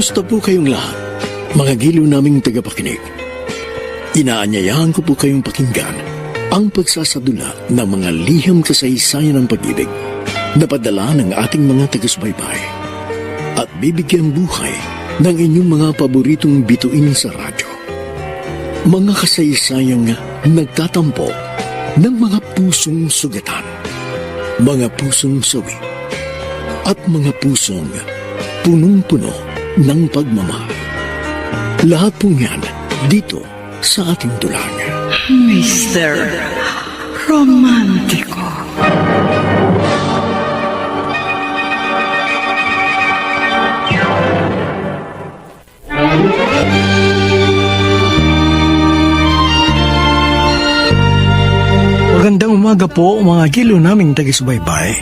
Kumusta po kayong lahat, mga giliw naming tagapakinig? Inaanyayahan ko po kayong pakinggan ang pagsasadula ng mga liham kasaysayan ng pag-ibig na padala ng ating mga taga-subaybay at bibigyan buhay ng inyong mga paboritong bituin sa radyo. Mga kasaysayang nagtatampo ng mga pusong sugatan, mga pusong sawi, at mga pusong punong-puno ng pagmamahal. Lahat pong yan dito sa ating tulang. Mr. Romantico. Magandang umaga po mga giliw naming taga-subaybay.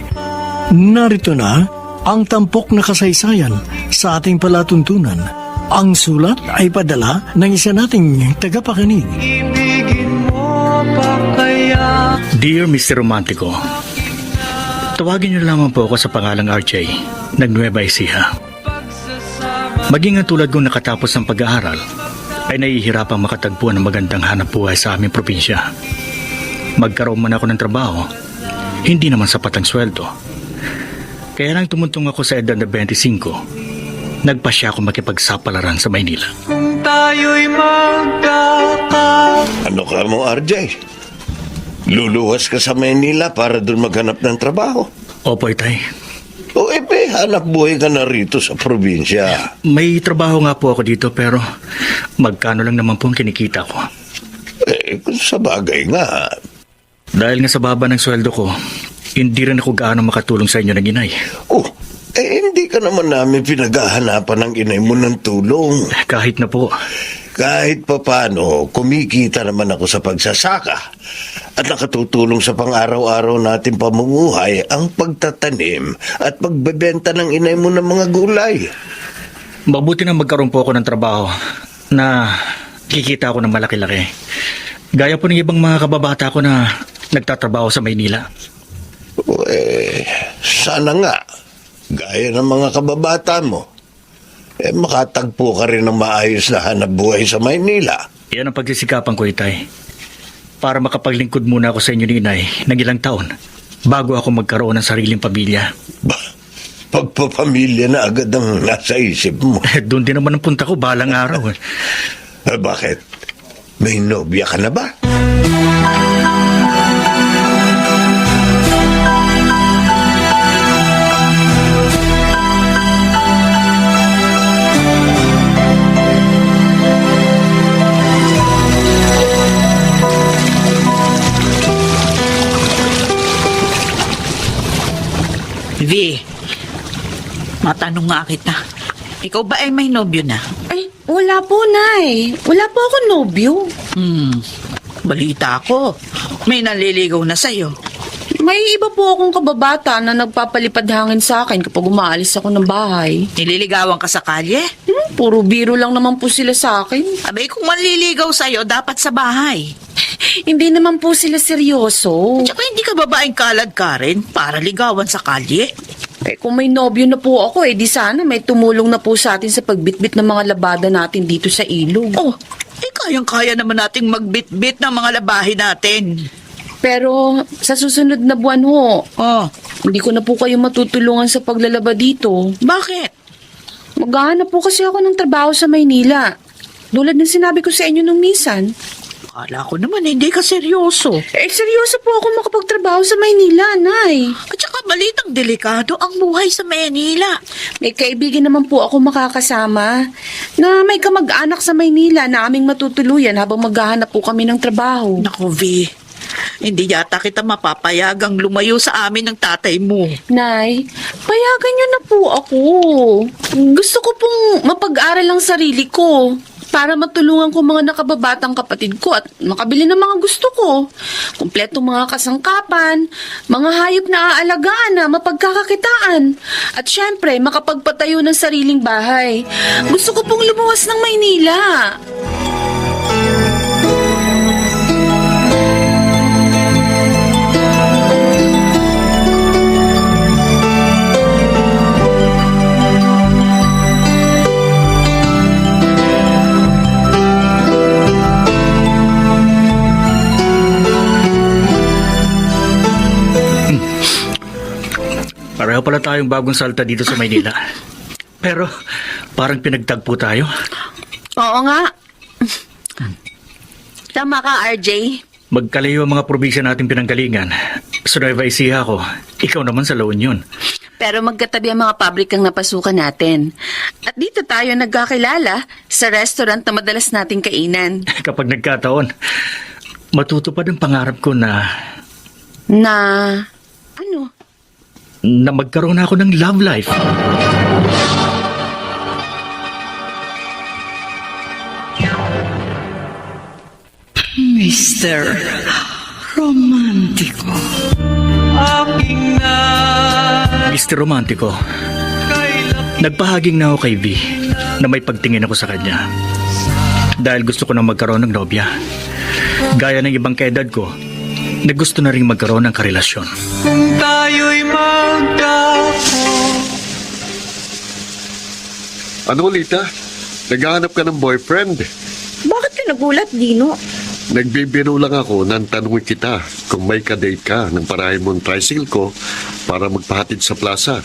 Narito na ang tampok na kasaysayan sa ating palatuntunan. Ang sulat ay padala ng isa nating tagapakinig. Dear Mr. Romantico, tawagin niyo lamang po ako sa pangalang RJ, nag-Nueva Ecija. Maging ang tulad kong nakatapos ng pag-aaral, ay nahihirapang makatagpuan ng magandang hanap buhay sa aming probinsya. Magkaroon man ako ng trabaho, hindi naman sapat ang sweldo. Kaya lang tumuntong ako sa edad na 25, nagpasya ako makipagsapalaran sa Maynila. Kung tayo'y Ano ka mo, RJ? Luluwas ka sa Manila para doon maghanap ng trabaho? Opo, Itay. O hanap buhay ka na rito sa probinsya. May trabaho nga po ako dito pero magkano lang naman po ang kinikita ko. Kung sa bagay nga. Dahil nga sa baba ng sweldo ko, hindi rin ako gaano makatulong sa inyo ng inay. Hindi ka naman namin pinaghahanapan ng inay mo ng tulong. Kahit na po. Kahit papano, kumikita naman ako sa pagsasaka at nakatutulong sa pang-araw-araw natin pamumuhay ang pagtatanim at pagbebenta ng inay mo ng mga gulay. Mabuti na magkaroon po ako ng trabaho na kikita ako ng malaki-laki. Gaya po ng ibang mga kababata ko na nagtatrabaho sa Maynila. Sana nga, gaya ng mga kababata mo, makatagpo ka rin ng maayos na hanap buhay sa Maynila. Yan ang pagsisikapan ko, Itay. Para makapaglingkod muna ako sa inyo ni Inay ng ilang taon bago ako magkaroon ng sariling pamilya. Pagpapamilya na agad ang nasa isip mo. Doon din naman ang punta ko balang araw. Bakit? May nobya ka na ba? V, matanong nga kita. Ikaw ba ay may nobyo na? Ay, wala po, Nay. Wala po ako nobyo. Balita ko. May naliligaw na sa'yo. May iba po akong kababata na nagpapalipad hangin sa akin kapag umaalis ako ng bahay. Nililigawan ka sa kalye? Puro biro lang naman po sila sa akin. Abay, kung manliligaw sa'yo, dapat sa bahay. Hindi naman po sila seryoso. Tsaka hindi ka babaeng kalad ka rin para ligawan sa kalye. Kung may nobyo na po ako, di sana may tumulong na po sa atin sa pagbitbit ng mga labada natin dito sa ilog. Kayang-kaya naman nating magbitbit ng mga labahin natin. Pero sa susunod na buwan ho, hindi ko na po kayo matutulungan sa paglalaba dito. Bakit? Maghahanap po kasi ako ng trabaho sa Maynila. Tulad ng sinabi ko sa inyo nung minsan. Akala ko naman hindi ka seryoso. Seryoso po ako makapagtrabaho sa Maynila, Nay. At saka balitang delikado ang buhay sa Manila. May kaibigan naman po ako makakasama na may kamag-anak sa Maynila na aming matutuluyan habang maghahanap po kami ng trabaho. Naku, V. Hindi yata kita mapapayagang lumayo sa amin ng tatay mo. Nay, payagan niyo na po ako. Gusto ko pong mapag-aral ang sarili ko para matulungan ko mga nakababatang kapatid ko at makabili ng mga gusto ko. Kumpletong mga kasangkapan, mga hayop na aalagaan na mapagkakakitaan. At syempre, makapagpatayo ng sariling bahay. Gusto ko pong lumuwas ng Maynila. pala tayong bagong salta dito sa Maynila. Pero parang pinagtagpo tayo. Oo nga. Tama ka, RJ. Magkalayo ang mga probinsya natin pinanggalingan. Sa Nueva Ecija ako, ikaw naman sa La Union. Pero magkatabi ang mga pabrikang napasukan natin. At dito tayo nagkakilala sa restaurant na madalas nating kainan. Kapag nagkataon, matutupad ang pangarap ko na Na... ano? na magkaroon ako ng love life. Mr. Romantico. Mr. Romantico, nagpahaging na ako kay V na may pagtingin ako sa kanya. Dahil gusto ko na magkaroon ng nobya. Gaya ng ibang kaedad ko, na gusto na rin magkaroon ng karelasyon. Ano, Lita? Naghahanap ka ng boyfriend. Bakit ka nagulat, Dino? Nagbibiro lang ako nang tanungin kita kung may kadate ka ng parahin mong tricycle ko para magpahatid sa plaza.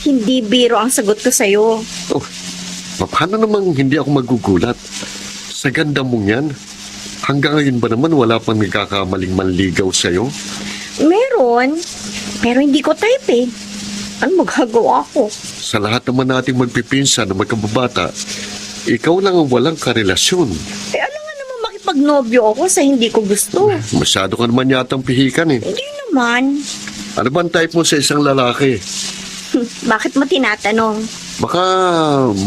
Hindi biro ang sagot ko sa'yo. Oh, paano namang hindi ako magugulat? Sa ganda mong yan, hanggang ngayon ba naman wala pang nagkakamaling manligaw sa'yo? Meron, pero hindi ko type eh. Ano magagawa ko? Sa lahat naman nating magpipinsa na magkababata, ikaw lang ang walang karelasyon. Eh, alam nga naman makipagnobyo ako sa hindi ko gusto. Masyado ka naman yatang pihikan eh. Hindi naman. Ano ba ang type mo sa isang lalaki? Bakit mo tinatanong? Baka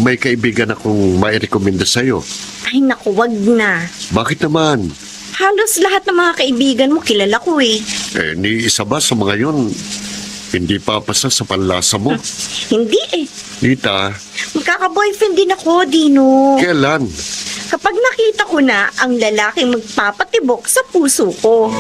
may kaibigan akong mairekomenda sa'yo. Ay naku, wag na. Bakit naman? Halos lahat ng mga kaibigan mo kilala ko eh. Eh, ni isa ba sa mga yun, hindi papasa sa panlasa mo? Hindi eh. Lita, Magkaka-boyfriend din ako, Dino. kailan? Kapag nakita ko na ang lalaking magpapatibok sa puso ko.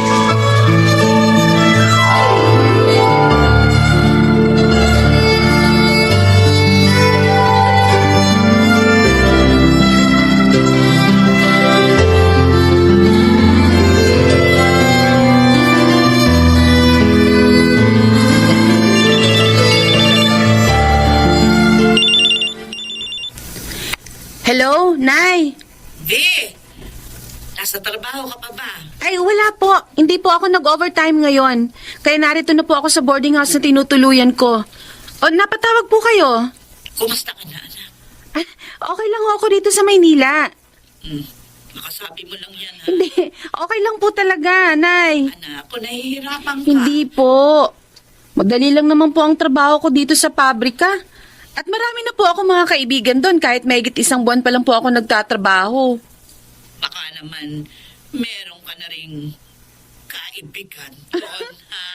Hello, Nay? Di, nasa trabaho ka pa ba? Ay, wala po. Hindi po ako nag-overtime ngayon. Kaya narito na po ako sa boarding house na tinutuluyan ko. O, napatawag po kayo. Kumusta ka na, anak? Ah, okay lang ako dito sa Maynila. Makasabi mo lang yan, ha? Hindi, okay lang po talaga, Nay. Anak, kung nahihirapan ka. Hindi po. Madali lang naman po ang trabaho ko dito sa pabrika. At marami na po ako mga kaibigan doon kahit mahigit 1 buwan pa lang po ako nagtatrabaho. Baka naman, meron ka na ring kaibigan doon, ha?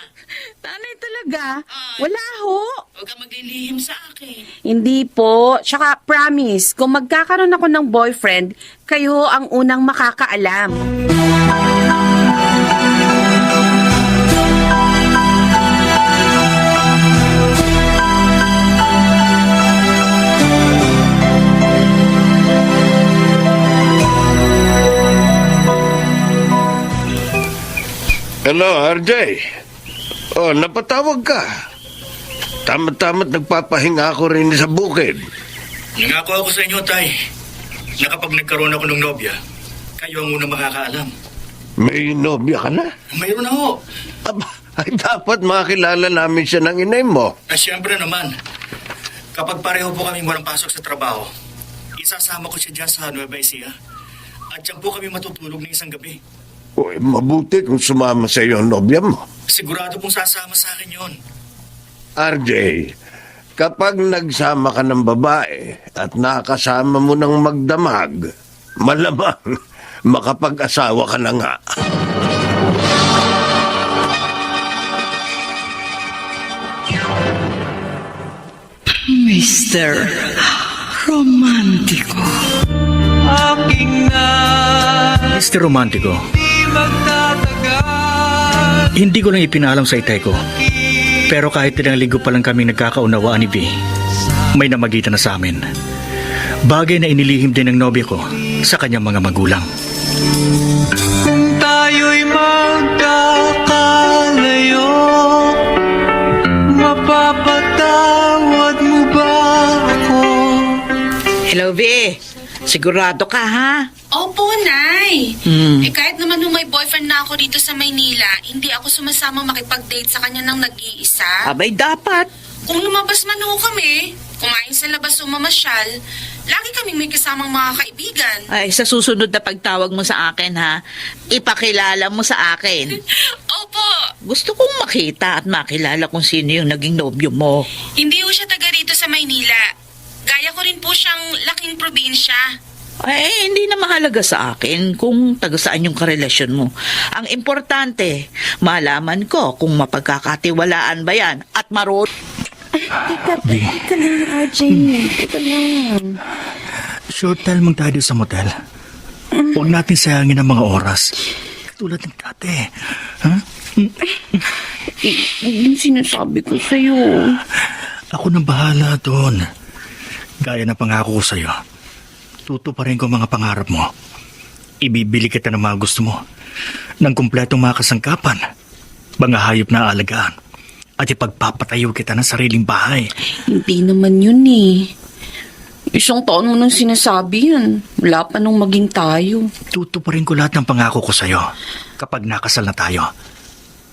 Tanay talaga? Ay. Wala ho. Huwag ka maglilihim sa akin. Hindi po. Tsaka promise, kung magkakaroon ako ng boyfriend, kayo ang unang makakaalam. Hello, RJ. Oh, napatawag ka. Tama-tama't nagpapahinga ako rin sa bukid. Nangako ako sa inyo, Tay, na kapag nagkaroon ako ng nobya, kayo ang unang makakaalam. May nobya ka na? Mayroon na ho. Aba, ay dapat makilala namin siya ng inay mo. Siyempre naman, kapag pareho po kami walang pasok sa trabaho, isasama ko siya dyan sa Nueva Ecija. At dyan po kami matutulog ng isang gabi. Uy, mabuti kung sumama sa iyo ang nobya mo. Sigurado pong sasama sa akin yon. RJ, kapag nagsama ka ng babae at nakasama mo ng magdamag, malamang makapag-asawa ka na nga. Mr. Romantico. Mr. Romantico, hindi ko lang ipinaalam sa itay ko. Pero kahit ilang linggo pa lang kami nagkakaunawaan ni V, may namagitan na sa amin. Bagay na inilihim din ng nobya ko sa kanyang mga magulang. Kung tayo'y magkakalayo, mapapat Sigurado ka, ha? Opo, Nay. Hmm. Kahit naman nung may boyfriend na ako dito sa Maynila, hindi ako sumasama makipag-date sa kanya ng nag-iisa. Abay, dapat. Kung lumabas man ho kami, kumain sa labas o mamasyal, lagi kaming may kasamang mga kaibigan. Ay, sa susunod na pagtawag mo sa akin, ha? Ipakilala mo sa akin. Opo, Gusto kong makita at makilala kung sino yung naging nobyo mo. hindi ho siya taga rito sa Maynila. Gaya ko rin po siyang laking probinsya. Ay, hindi na mahalaga sa akin kung taga saan yung karelasyon mo. Ang importante, malaman ko kung mapagkakatiwalaan ba yan at marunong. Teka lang, RJ. Teka lang. Short time mang tayo sa motel. Huwag natin sayangin ang mga oras. Tulad ng dati. Ha? Yung sinasabi ko sa'yo. Ako nang bahala doon. Gaya na pangako ko sa'yo. Tutuparin ko ang mga pangarap mo. Ibibili kita ng mga gusto mo. Ng kumpletong mga kasangkapan. Mga hayop na aalagaan. At ipagpapatayo kita ng sariling bahay. Hindi naman yun eh. Isang taon mo nang sinasabi yan. Wala pa nung maging tayo. Tutuparin ko lahat ng pangako ko sa'yo. Kapag nakasal na tayo.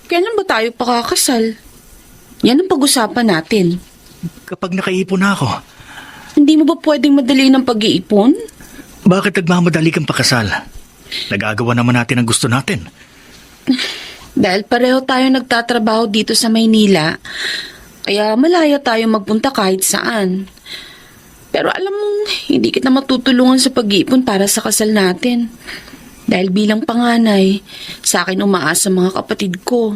Kailan ba tayo pakakasal? Yan ang pag-usapan natin. Kapag nakaipon na ako. Hindi mo ba pwedeng madali ng pag-iipon? Bakit nagmamadali kang pakasal? Nagagawa naman natin ang gusto natin. Dahil pareho tayo nagtatrabaho dito sa Maynila, kaya malaya tayo magpunta kahit saan. Pero alam mo, hindi kita matutulungan sa pag-iipon para sa kasal natin. Dahil bilang panganay, sa akin umaasa mga kapatid ko.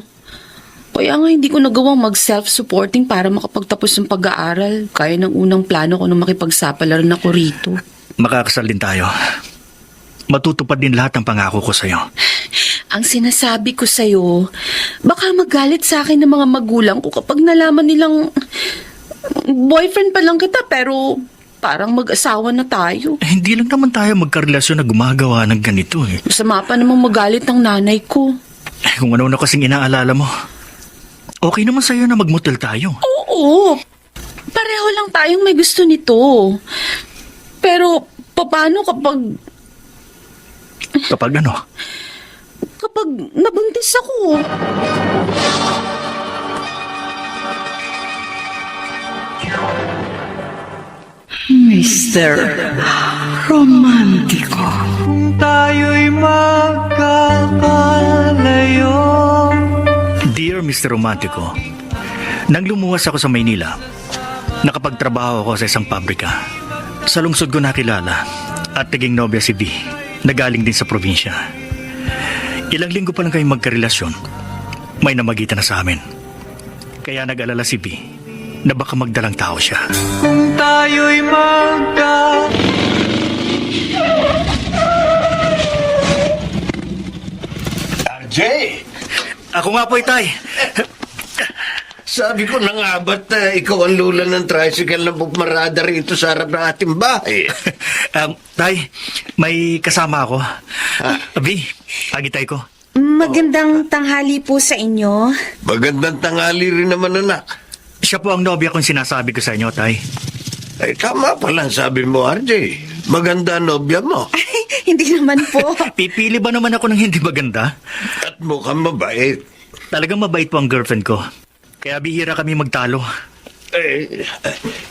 Kaya nga hindi ko nagawang mag-self-supporting para makapagtapos ng pag-aaral. Kaya ng unang plano ko nung makipagsapalaran ako rito. Makakasal din tayo. Matutupad din lahat ng pangako ko sa'yo. Ang sinasabi ko sa'yo, baka magalit sa akin ng mga magulang ko kapag nalaman nilang boyfriend pa lang kita pero parang mag-asawa na tayo. Hindi lang naman tayo magkarelasyon na gumagawa ng ganito eh. Masama pa namang magalit ng nanay ko. Kung ano na kasing inaalala mo. Okay naman sa'yo na magmotel tayo. Oo, pareho lang tayong may gusto nito. Pero paano kapag Kapag ano? kapag nabuntis ako? Mr. Romantiko. Kung tayo'y magkakalayo. Dear Mr. Romantico, nang lumuwas ako sa Maynila, nakapagtrabaho ako sa isang pabrika. Sa lungsod ko nakilala at naging nobya si B, na galing din sa probinsya. Ilang linggo pa lang kayong magkarelasyon, may namagitan na sa amin. Kaya nag-alala si B na baka magdalang tao siya. Kung tayo'y RJ! Ako nga po, Itay. Sabi ko na nga ba't ikaw ang lula ng tricycle na bukmarada rito sa harap ng ating bahay? Tay, may kasama ako. B, agitay ko. Magandang tanghali po sa inyo. Magandang tanghali rin naman, anak. Siya po ang nobya kong sinasabi ko sa inyo, Tay. Ay, tama pala ang sabi mo, RJ. Maganda ang nobya mo. Ay, hindi naman po. Pipili ba naman ako ng hindi maganda? At mukhang mabait. Talagang mabait po ang girlfriend ko. Kaya bihira kami magtalo.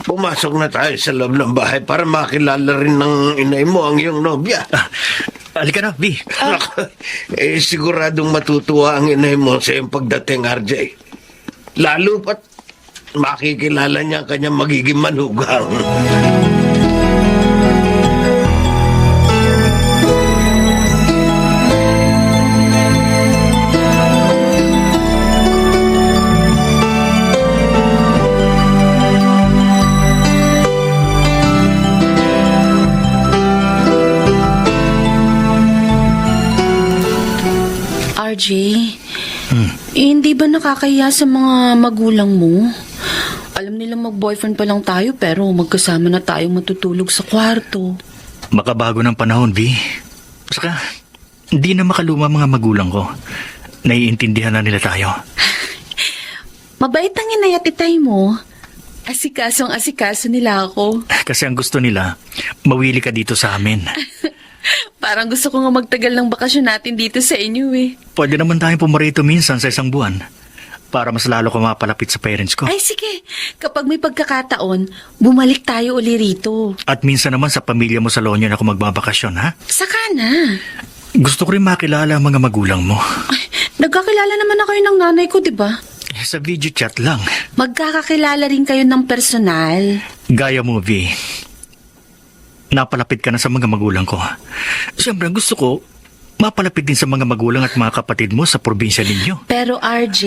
Pumasok na tayo sa loob ng bahay para makilala rin ng inay mo ang iyong nobya. Halika na, B. Siguradong matutuwa ang inay mo sa iyong pagdating, RJ. Lalo pat makikilala niya ang kanyang magiging manugang. RJ, hindi ba nakakahiya sa mga magulang mo? Alam nila mag-boyfriend pa lang tayo pero magkasama na tayong matutulog sa kwarto. Makabago ng panahon, B. Saka, hindi na makaluma mga magulang ko. Naiintindihan na nila tayo. Mabait ang inay at itay mo. Asikasong-asikaso nila ako. Kasi ang gusto nila, mawili ka dito sa amin. Parang gusto ko nga magtagal ng bakasyon natin dito sa inyo eh. Pwede naman tayong pumarito minsan sa isang buwan para mas lalo ka mapalapit sa parents ko. Ay sige, kapag may pagkakataon, bumalik tayo uli rito. At minsan naman sa pamilya mo sa La Union ako magbabakasyon, ha? Saka na. Gusto ko rin makilala ang mga magulang mo. Ay, nagkakilala naman na kayo ng nanay ko, di ba? Sa video chat lang. Magkakakilala rin kayo ng personal. Gaya mo, V. Napalapit ka na sa mga magulang ko. Siyempre, gusto ko, mapalapit din sa mga magulang at mga kapatid mo sa probinsya ninyo. Pero RJ...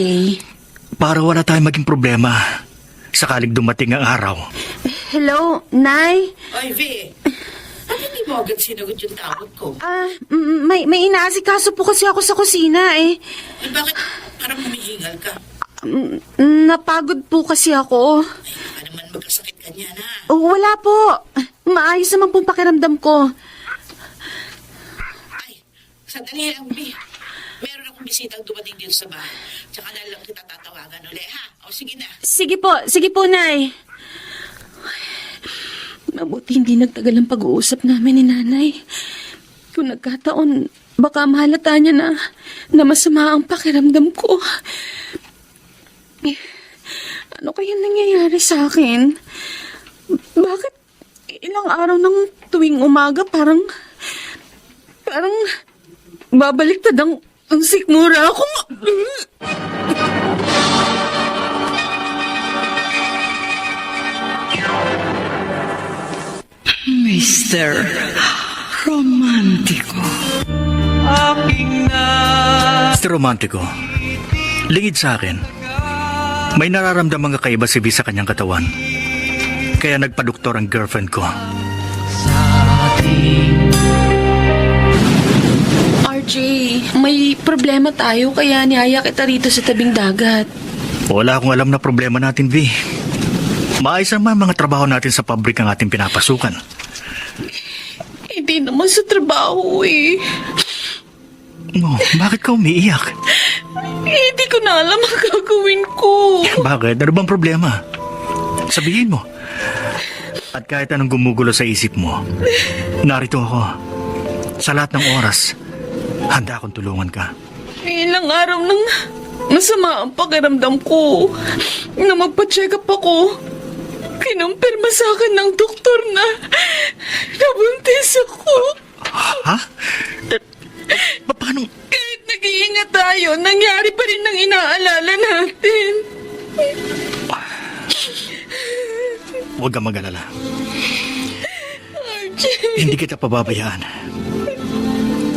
Para wala tayong maging problema sakaling dumating ang araw. Hello, Nay? Oy, V. Hindi mo agad sinagot yung tawag ko. May inaasikaso po kasi ako sa kusina eh. Bakit parang humihingal ka? Napagod po kasi ako. Baka naman magkasakit ka niya na. Wala po. Maayos naman pong pakiramdam ko. Ay, sandali lang, B. Meron akong bisitang dumating dito sa bahay. Tsaka na lang kita tatawagan uli, ha? O, sige na. Sige po, Nay. Mabuti hindi nagtagal ang pag-uusap namin ni Nanay. Kung nagkataon, baka mahalata niya na masama ang pakiramdam ko. Ano kaya nangyayari sa akin? Bakit ilang araw ng tuwing umaga parang babaliktad ang sikmura ko? Mr. Romantico. Aking na Mr. Romantico, lingid sa akin. May nararamdamang kakaiba si V sa kanyang katawan. Kaya nagpadoktor ang girlfriend ko. RJ, may problema tayo kaya niyaya kita rito sa tabing dagat. Wala akong alam na problema natin, V. Maayos naman mga trabaho natin sa pabrikang ating pinapasukan. Hindi naman sa trabaho eh. Oh, bakit ka umiiyak? Hindi ko na alam ang gagawin ko. Bakit? Ano bang problema? Sabihin mo. At kahit anong gumugulo sa isip mo, narito ako. Sa lahat ng oras, handa akong tulungan ka. Ilang araw nang masama ang pakiramdam ko. Na magpa-check up ako. Kinumpirma sa akin ng doktor na nabuntis ako. Ha? Paano? Kahit nag-iingat tayo, nangyari pa rin ang inaalala natin. Huwag kang mag-alala. Hindi kita pababayaan.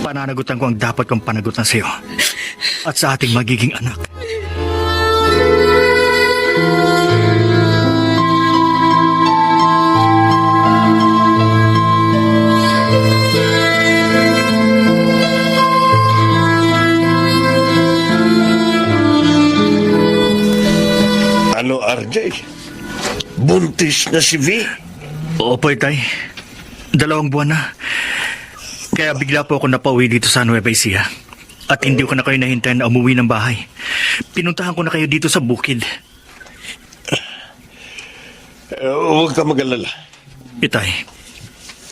Pananagutan ko ang dapat kong panagutan sa'yo at sa ating magiging anak. Ano, RJ? Buntis na si V? Opo, Itay. 2 buwan na. Kaya bigla po ako napauwi dito sa Nueva Ecija. At hindi ko na kayo nahintayin na umuwi ng bahay. Pinuntahan ko na kayo dito sa bukid. Huwag ka mag-alala. Itay,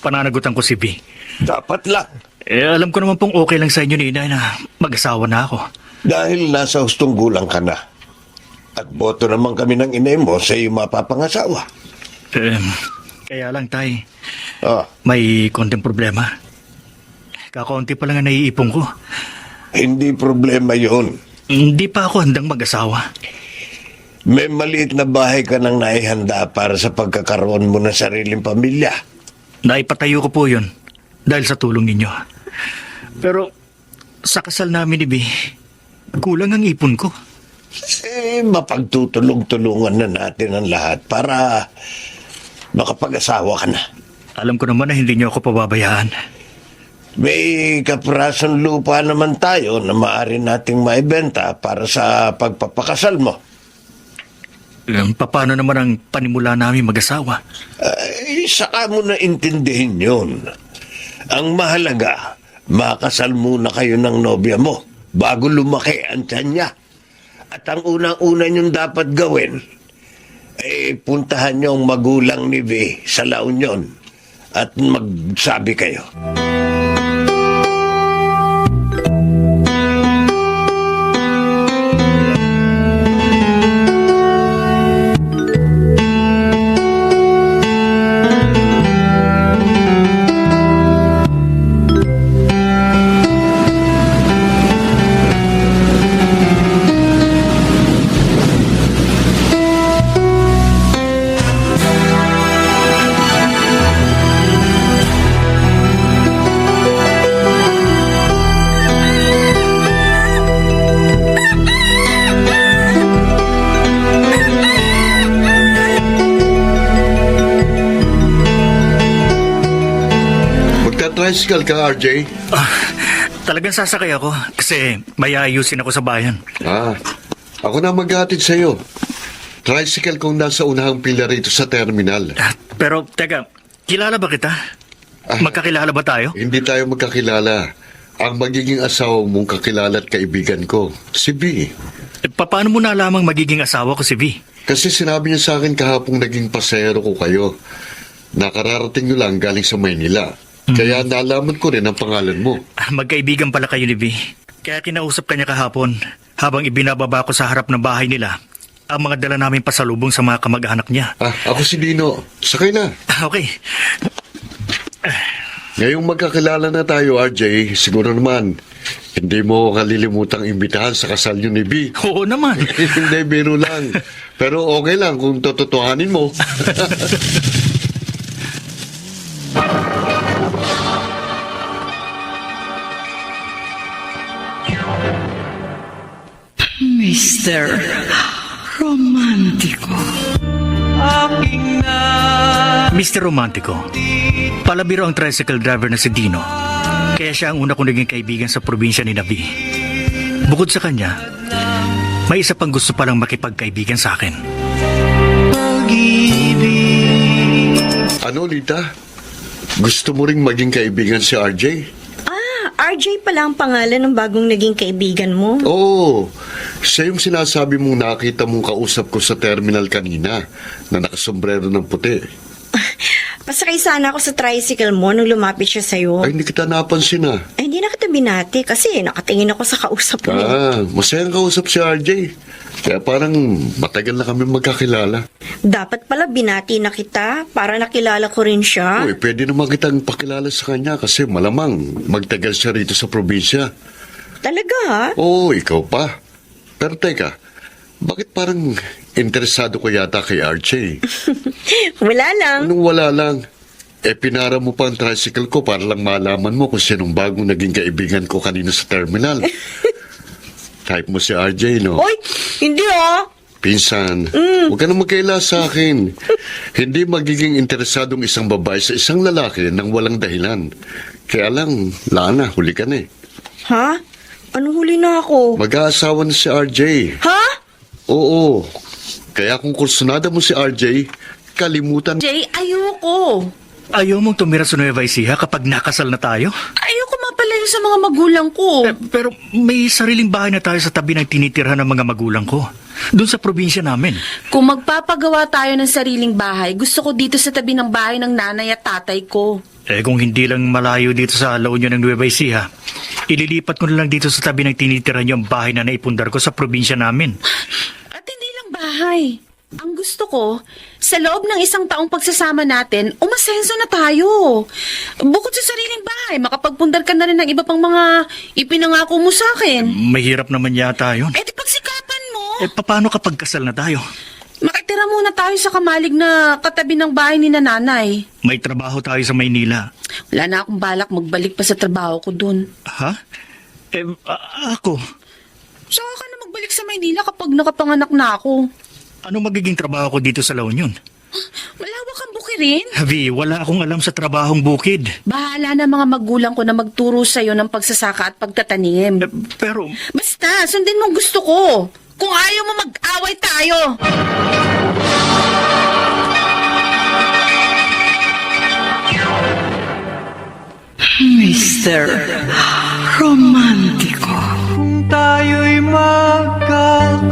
pananagutan ko si V. Dapat lang. Alam ko naman pong okay lang sa inyo ni Inay na mag-asawa na ako. Dahil nasa hustong gulang ka na. At boto naman kami ng inay mo sa iyong mapapangasawa. Kaya lang, Tay. Ah, May konting problema. Kakaunti pa lang ang naiipon ko. hindi problema yun. Hindi pa ako handang mag-asawa. May maliit na bahay ka nang naihanda para sa pagkakaroon mo ng sariling pamilya. Naipatayo ko po yun dahil sa tulong ninyo. Pero sa kasal namin ni B, kulang ang ipon ko. Mapagtutulong-tulungan na natin ang lahat para makapag-asawa ka na. Alam ko naman na hindi niyo ako pababayaan. May kaprasong lupa naman tayo na maaari nating maibenta para sa pagpapakasal mo. Paano naman ang panimula namin mag-asawa? Saka mo na intindihin yun. Ang mahalaga, makasal muna kayo ng nobya mo bago lumaki ang tiyan niya. At ang unang-una niyong dapat gawin, puntahan niyo ang magulang ni V sa La Union at magsabi kayo. Magta-tricycle ka, RJ? Talagang sasakay ako kasi may ayusin ako sa bayan. Ako na maghatid sa'yo. Tricycle kung nasa unahang pila rito sa terminal. Pero, teka, kilala ba kita? Magkakilala ba tayo? Hindi tayo magkakilala. Ang magiging asawa mong kakilala at kaibigan ko, si B. Paano mo nalamang magiging asawa ko si V? Kasi sinabi niya sa akin kahapong naging pasahero ko kayo. Nakararating nyo lang galing sa Maynila. Kaya nalaman ko rin ang pangalan mo. Magkaibigan pala kayo ni V. Kaya kinausap kanya kahapon habang ibinababa ko sa harap ng bahay nila ang mga dala namin pasalubong sa mga kamag-anak niya. Ako si Dino. Sakay na. Okay. Ngayong magkakilala na tayo, RJ, siguro naman, hindi mo kalilimutang imbitahan sa kasal niyo ni B. Oo naman. Hindi, biro lang. Pero okay lang kung tototohanin mo. Mr. Romántico. aking na Mr. Romantico, palabiro ang tricycle driver na si Dino. Kaya siya ang una kong naging kaibigan sa probinsya ni Navi. Bukod sa kanya, may isa pang gusto palang makipagkaibigan sa akin. pag-ibig. Ano, Lita? Gusto mo ring maging kaibigan si RJ? RJ pala ang pangalan ng bagong naging kaibigan mo. Oo. Siya yung sinasabi mong nakita mong kausap ko sa terminal kanina na nakasombrero ng puti. Pasakay sana ako sa tricycle mo nung lumapit siya sa'yo. Ay, hindi kita napansin ah. Ay, hindi na kita binati kasi nakatingin ako sa kausap mo. Masayang kausap si RJ. Kaya parang matagal na kami magkakilala. Dapat pala binati na kita para nakilala ko rin siya. Uy, pwede naman kitang pakilala sa kanya kasi malamang magtagal siya rito sa probinsya. Talaga ha? Oo, ikaw pa. Pero teka, bakit parang interesado ko yata kay RJ? Wala lang. Anong wala lang? Pinara mo pa ang tricycle ko para lang malaman mo kung sinong bagong naging kaibigan ko kanina sa terminal. Type mo si RJ, no? Oy, hindi oh. Pinsan, huwag ka na magkaila sa akin. Hindi magiging interesadong isang babae sa isang lalaki nang walang dahilan. Kaya lang, Lana, huli ka na eh. Ha? Anong huli na ako? Mag-aasawa na si RJ. Ha? Oo. Kaya kung kursunada mo si RJ, kalimutan. Jay, ayoko. Ayaw mong tumira sa Nueva Ecija kapag nakasal na tayo? Ayoko mapalayo sa mga magulang ko. Pero may sariling bahay na tayo sa tabi ng tinitirhan ng mga magulang ko. Doon sa probinsya namin. Kung magpapagawa tayo ng sariling bahay, gusto ko dito sa tabi ng bahay ng nanay at tatay ko. Kung hindi lang malayo dito sa La Union ng Nueva Ecija, ililipat ko na lang dito sa tabi ng tinitirhan yung bahay na naipundar ko sa probinsya namin. At hindi lang bahay. Ang gusto ko, sa loob ng isang taong pagsasama natin, umasenso na tayo. Bukod sa sariling bahay, makapagpundar ka na rin ng iba pang mga ipinangako mo sa akin. Mahirap naman yata yun. Di pagsikapan mo. Paano kapag kasal na tayo? Makitira muna tayo sa kamalig na katabi ng bahay ni nanay. May trabaho tayo sa Maynila. Wala na akong balak magbalik pa sa trabaho ko dun. Ha? Ako? Saka ka na magbalik sa Maynila kapag nakapanganak na ako. Ano magiging trabaho ko dito sa La Union? Malawak ang bukirin. Havi, wala akong alam sa trabahong bukid. Bahala na mga magulang ko na magturo sa'yo ng pagsasaka at pagtatanim. Pero... Basta, sundin mo ang gusto ko. Kung ayaw mo mag-away tayo. Mr. Romántico. Kung tayo'y magkakalayo.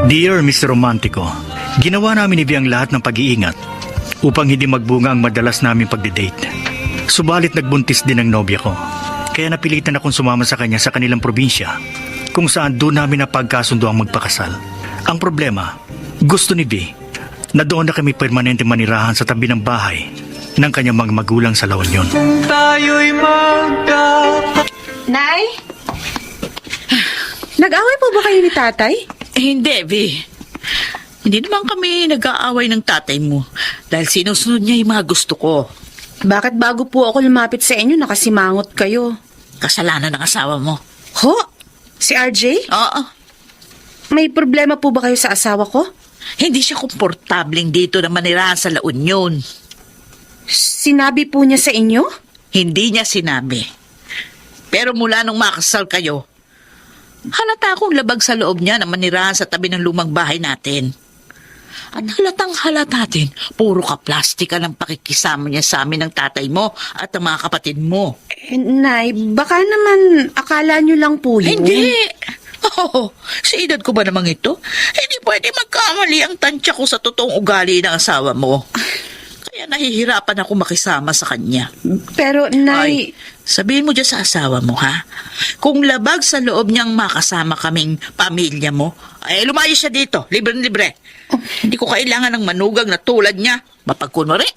Dear Dear Mr. Romantico, ginawa namin ni Vi ang lahat ng pag-iingat upang hindi magbunga ang madalas naming pagdidate. Subalit nagbuntis din ang nobya ko, kaya napilitan akong sumama sa kanya sa kanilang probinsya kung saan doon namin napagkasundo ang magpakasal. Ang problema, gusto ni Vi na doon na kami permanente manirahan sa tabi ng bahay ng kanyang mga magulang sa La Union. Kung tayo'y Nay? Nag-away po ba kayo ni tatay? Hindi, Vi. Hindi naman kami nag-aaway ng tatay mo dahil sinusunod niya yung mga gusto ko. Bakit bago po ako lumapit sa inyo, nakasimangot kayo? Kasalanan ng asawa mo. Ho? Si RJ? Oo. May problema po ba kayo sa asawa ko? Hindi siya komportabling dito na manirahan sa La Union. Sinabi po niya sa inyo? Hindi niya sinabi. Pero mula nung makasal kayo, halata akong labag sa loob niya na manirahan sa tabi ng lumang bahay natin. At halatang halata natin, puro ka plastika ng pakikisama niya sa amin ng tatay mo at ng mga kapatid mo. Nay, baka naman akala niyo lang po yun. Hindi! Oh, sa edad ko ba namang ito? Hindi pwede magkamali ang tansya ko sa totoong ugali ng asawa mo. Kaya nahihirapan ako makisama sa kanya. Pero, Nay... Ay, sabihin mo dyan sa asawa mo, ha? Kung labag sa loob niyang makasama kaming pamilya mo, ay lumayos siya dito, libre-libre. Hindi ko kailangan ng manugag na tulad niya. Mapagkunwari.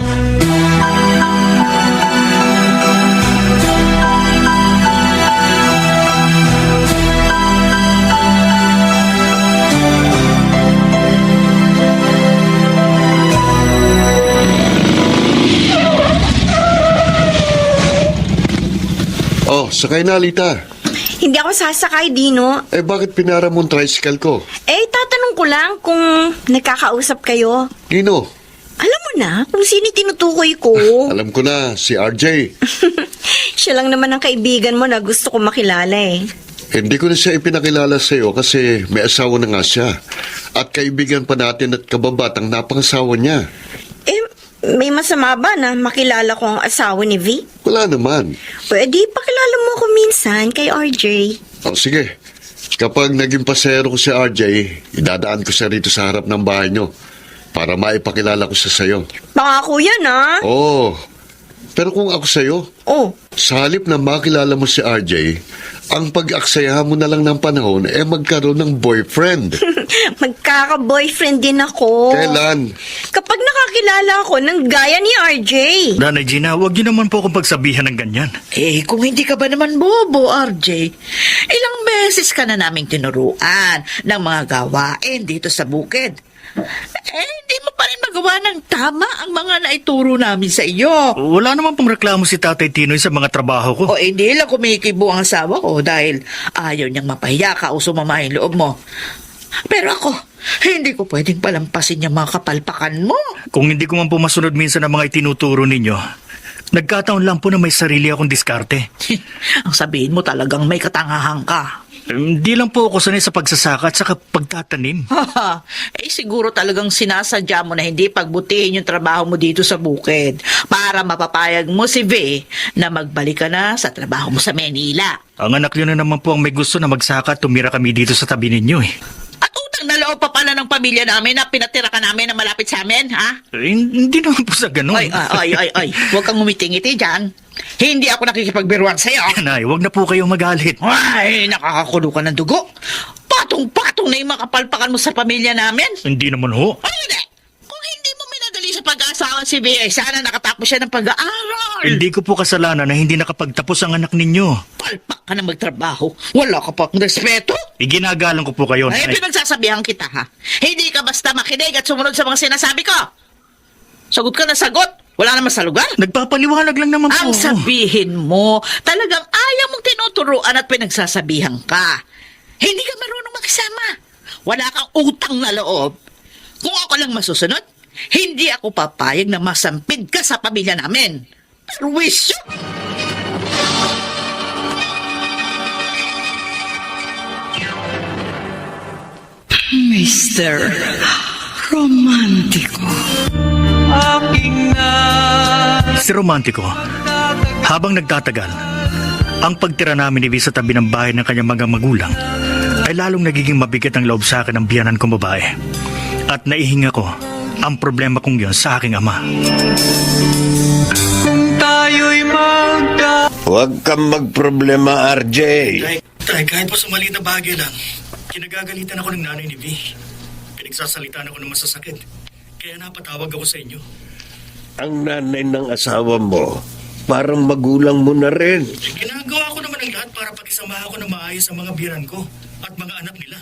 Oh, sakay na, Alita. Hindi ako sasakay, Dino. Eh, bakit pinara mo ang tricycle ko? Tatanong ko lang kung nagkakausap kayo. Gino, Alam mo na kung sino tinutukoy ko. alam ko na, si RJ. Siya lang naman ang kaibigan mo na gusto ko makilala eh. Hindi ko na siya ipinakilala sa'yo kasi may asawa na nga siya. At kaibigan pa natin at kababatang napangasawa niya. May masama ba na makilala ko ang asawa ni V? Wala naman. Pwede pakilala mo ako minsan kay RJ. Oh, sige. Kapag naging pasero ko si RJ, idadaan ko siya rito sa harap ng bahay niyo para maipakilala ko siya sa'yo. Pangako yan ah. Oo. Pero kung ako sa'yo, Oh, sa halip na makilala mo si RJ, ang pag-aksayahan mo na lang ng panahon magkaroon ng boyfriend. magkaka-boyfriend din ako. Kailan? Kapag nakakilala ako ng gaya ni RJ. Nanay Gina, huwag niyo naman po akong pagsabihan ng ganyan. Kung hindi ka ba naman bobo, RJ, ilang beses ka na naming tinuruan ng mga gawain dito sa bukid. Hindi mo pa rin magawa ng tama ang mga naituro namin sa iyo. Wala naman pong reklamo si Tatay Tinoy sa mga trabaho ko. Hindi lang kumikibo ang asawa ko dahil ayaw niyang mapahiya ka o sumama yung loob mo. Pero ako, hindi ko pwedeng palampasin yung mga kapalpakan mo. Kung hindi ko man po masunod minsan ang mga itinuturo ninyo, nagkataon lang po na may sarili akong diskarte. Ang sabihin mo talagang may katangahan ka. Hindi lang po ako sanay sa pagsasaka at saka pagtatanim. Siguro talagang sinasadya mo na hindi pagbutihin yung trabaho mo dito sa bukid para mapapayag mo si V na magbalik ka na sa trabaho mo sa Manila. Ang anak niyo na naman po ang may gusto na magsaka at tumira kami dito sa tabi ninyo eh. At utang na loob pa pala ng pamilya namin na pinatira ka namin na malapit sa amin, ha? Hindi naman po sa ganun. Ay, huwag kang ngumiti-ngiti dyan. Hindi ako nakikipagbiruan sa'yo. Nay, huwag na po kayong magalit. Ay, nakakakulo ka ng dugo. Patong-patong na yung makapalpakan mo sa pamilya namin. Hindi naman ho. Ay, hindi. Kung hindi mo minadali sa pag-aasawa si V, sana nakatapos siya ng pag-aaral. Hindi ko po kasalanan na hindi nakapagtapos ang anak ninyo. Palpak ka na magtrabaho. Wala ka pa akong respeto. Iginagalang ko po kayo. Ay, Nay. pinagsasabihan kita, ha? Hindi ka basta makinig at sumunod sa mga sinasabi ko. Sagot ka na sagot. Wala naman sa lugar. Nagpapaliwanag lang naman po. Ang sabihin mo, talagang ayaw mong tinuturuan at pinagsasabihan ka. Hindi ka marunong makisama. Wala kang utang na loob. Kung ako lang masusunod, hindi ako papayag na masampid ka sa pamilya namin. Perwisyo! Mr. Romantico. aking Si Romantico, habang nagtatagal, ang pagtira namin ni V sa tabi ng bahay ng kanyang mga magulang ay lalong nagiging mabigat ang loob sa akin ng biyanan kong babae. At naihinga ko ang problema kong yon sa aking ama. Kung tayo'y Huwag kang magproblema, RJ. Tay, kahit pa sa maliit na bagay lang, kinagagalitan ako ng nanay ni V. Pinagsasalitan ako ng masasakit. Kaya napatawag ako sa inyo. Ang nanay ng asawa mo, parang magulang mo na rin. Ginagawa ko naman ang lahat para pakisamahan ko na maayos ang mga biyanan ko at mga anak nila.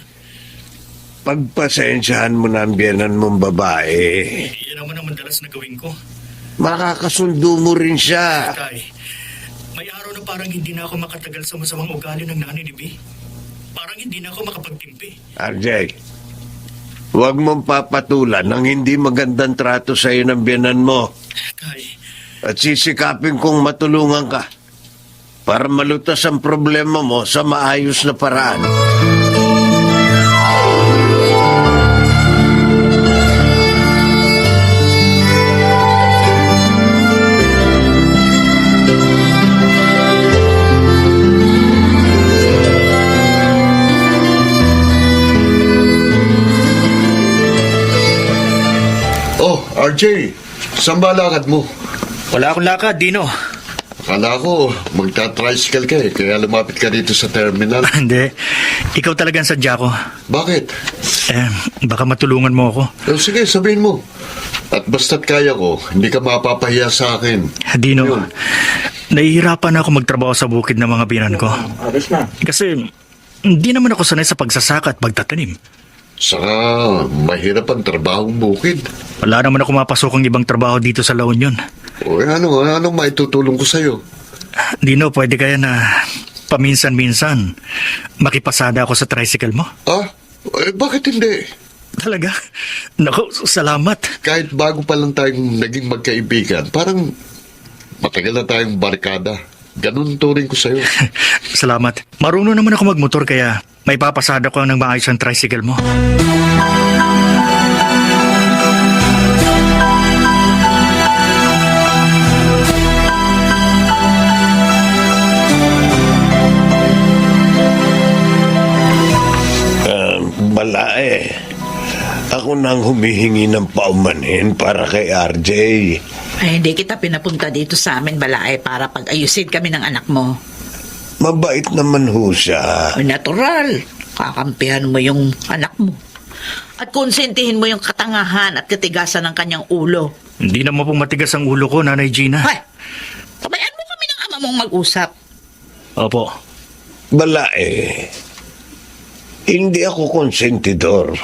Pagpasensyahan mo na ang biyanan mong babae. Iyan naman ang madalas na gawin ko. Makakasundo mo rin siya. Tay, may araw na parang hindi na ako makatagal sa masamang ugali ng nanay ni V. Parang hindi na ako makapagtimpi. RJ, huwag mong papatulan ng hindi magandang trato sa iyo ng biyanan mo. Tay, At sisikapin kong matulungan ka para malutas ang problema mo sa maayos na paraan. Oh, RJ, saan ba lakad mo? wala akong lakad, Dino. Akala ko, magta-tricycle ka eh, kaya lumapit ka dito sa terminal. Hindi, ikaw talagang sadya ko. Bakit? Baka matulungan mo ako. Sige, sabihin mo. At basta't kaya ko, hindi ka mapapahiya sa akin. Dino, Yun. nahihirapan ako magtrabaho sa bukid ng mga biyanan ko. Kasi hindi naman ako sanay sa pagsasaka at pagtatanim. Saka, mahirap ang trabahong bukid. Wala naman ako mapasok ang ibang trabaho dito sa La Union. O anong maitutulong ko sa'yo? Dino, pwede kaya na paminsan-minsan makipasada ako sa tricycle mo? Bakit hindi? Talaga? Naku, salamat. Kahit bago pa lang tayong naging magkaibigan, parang matagal na tayong barkada. Ganun turing ko sa'yo. Salamat. Marunong naman ako magmotor kaya may papasada ko ng maayos ang tricycle mo. Balae, ako nang humihingi ng paumanhin para kay RJ. Ay, hindi kita pinapunta dito sa amin, Balae, para pag-ayusin kami ng anak mo. Mabait naman ho siya. Ay, natural. Kakampihan mo yung anak mo. At konsentihin mo yung katangahan at katigasan ng kanyang ulo. Hindi naman pong matigas ang ulo ko, Nanay Gina. Hoy! Tabayan mo kami ng ama mong mag-usap. Opo. Balae, hindi ako konsentidor.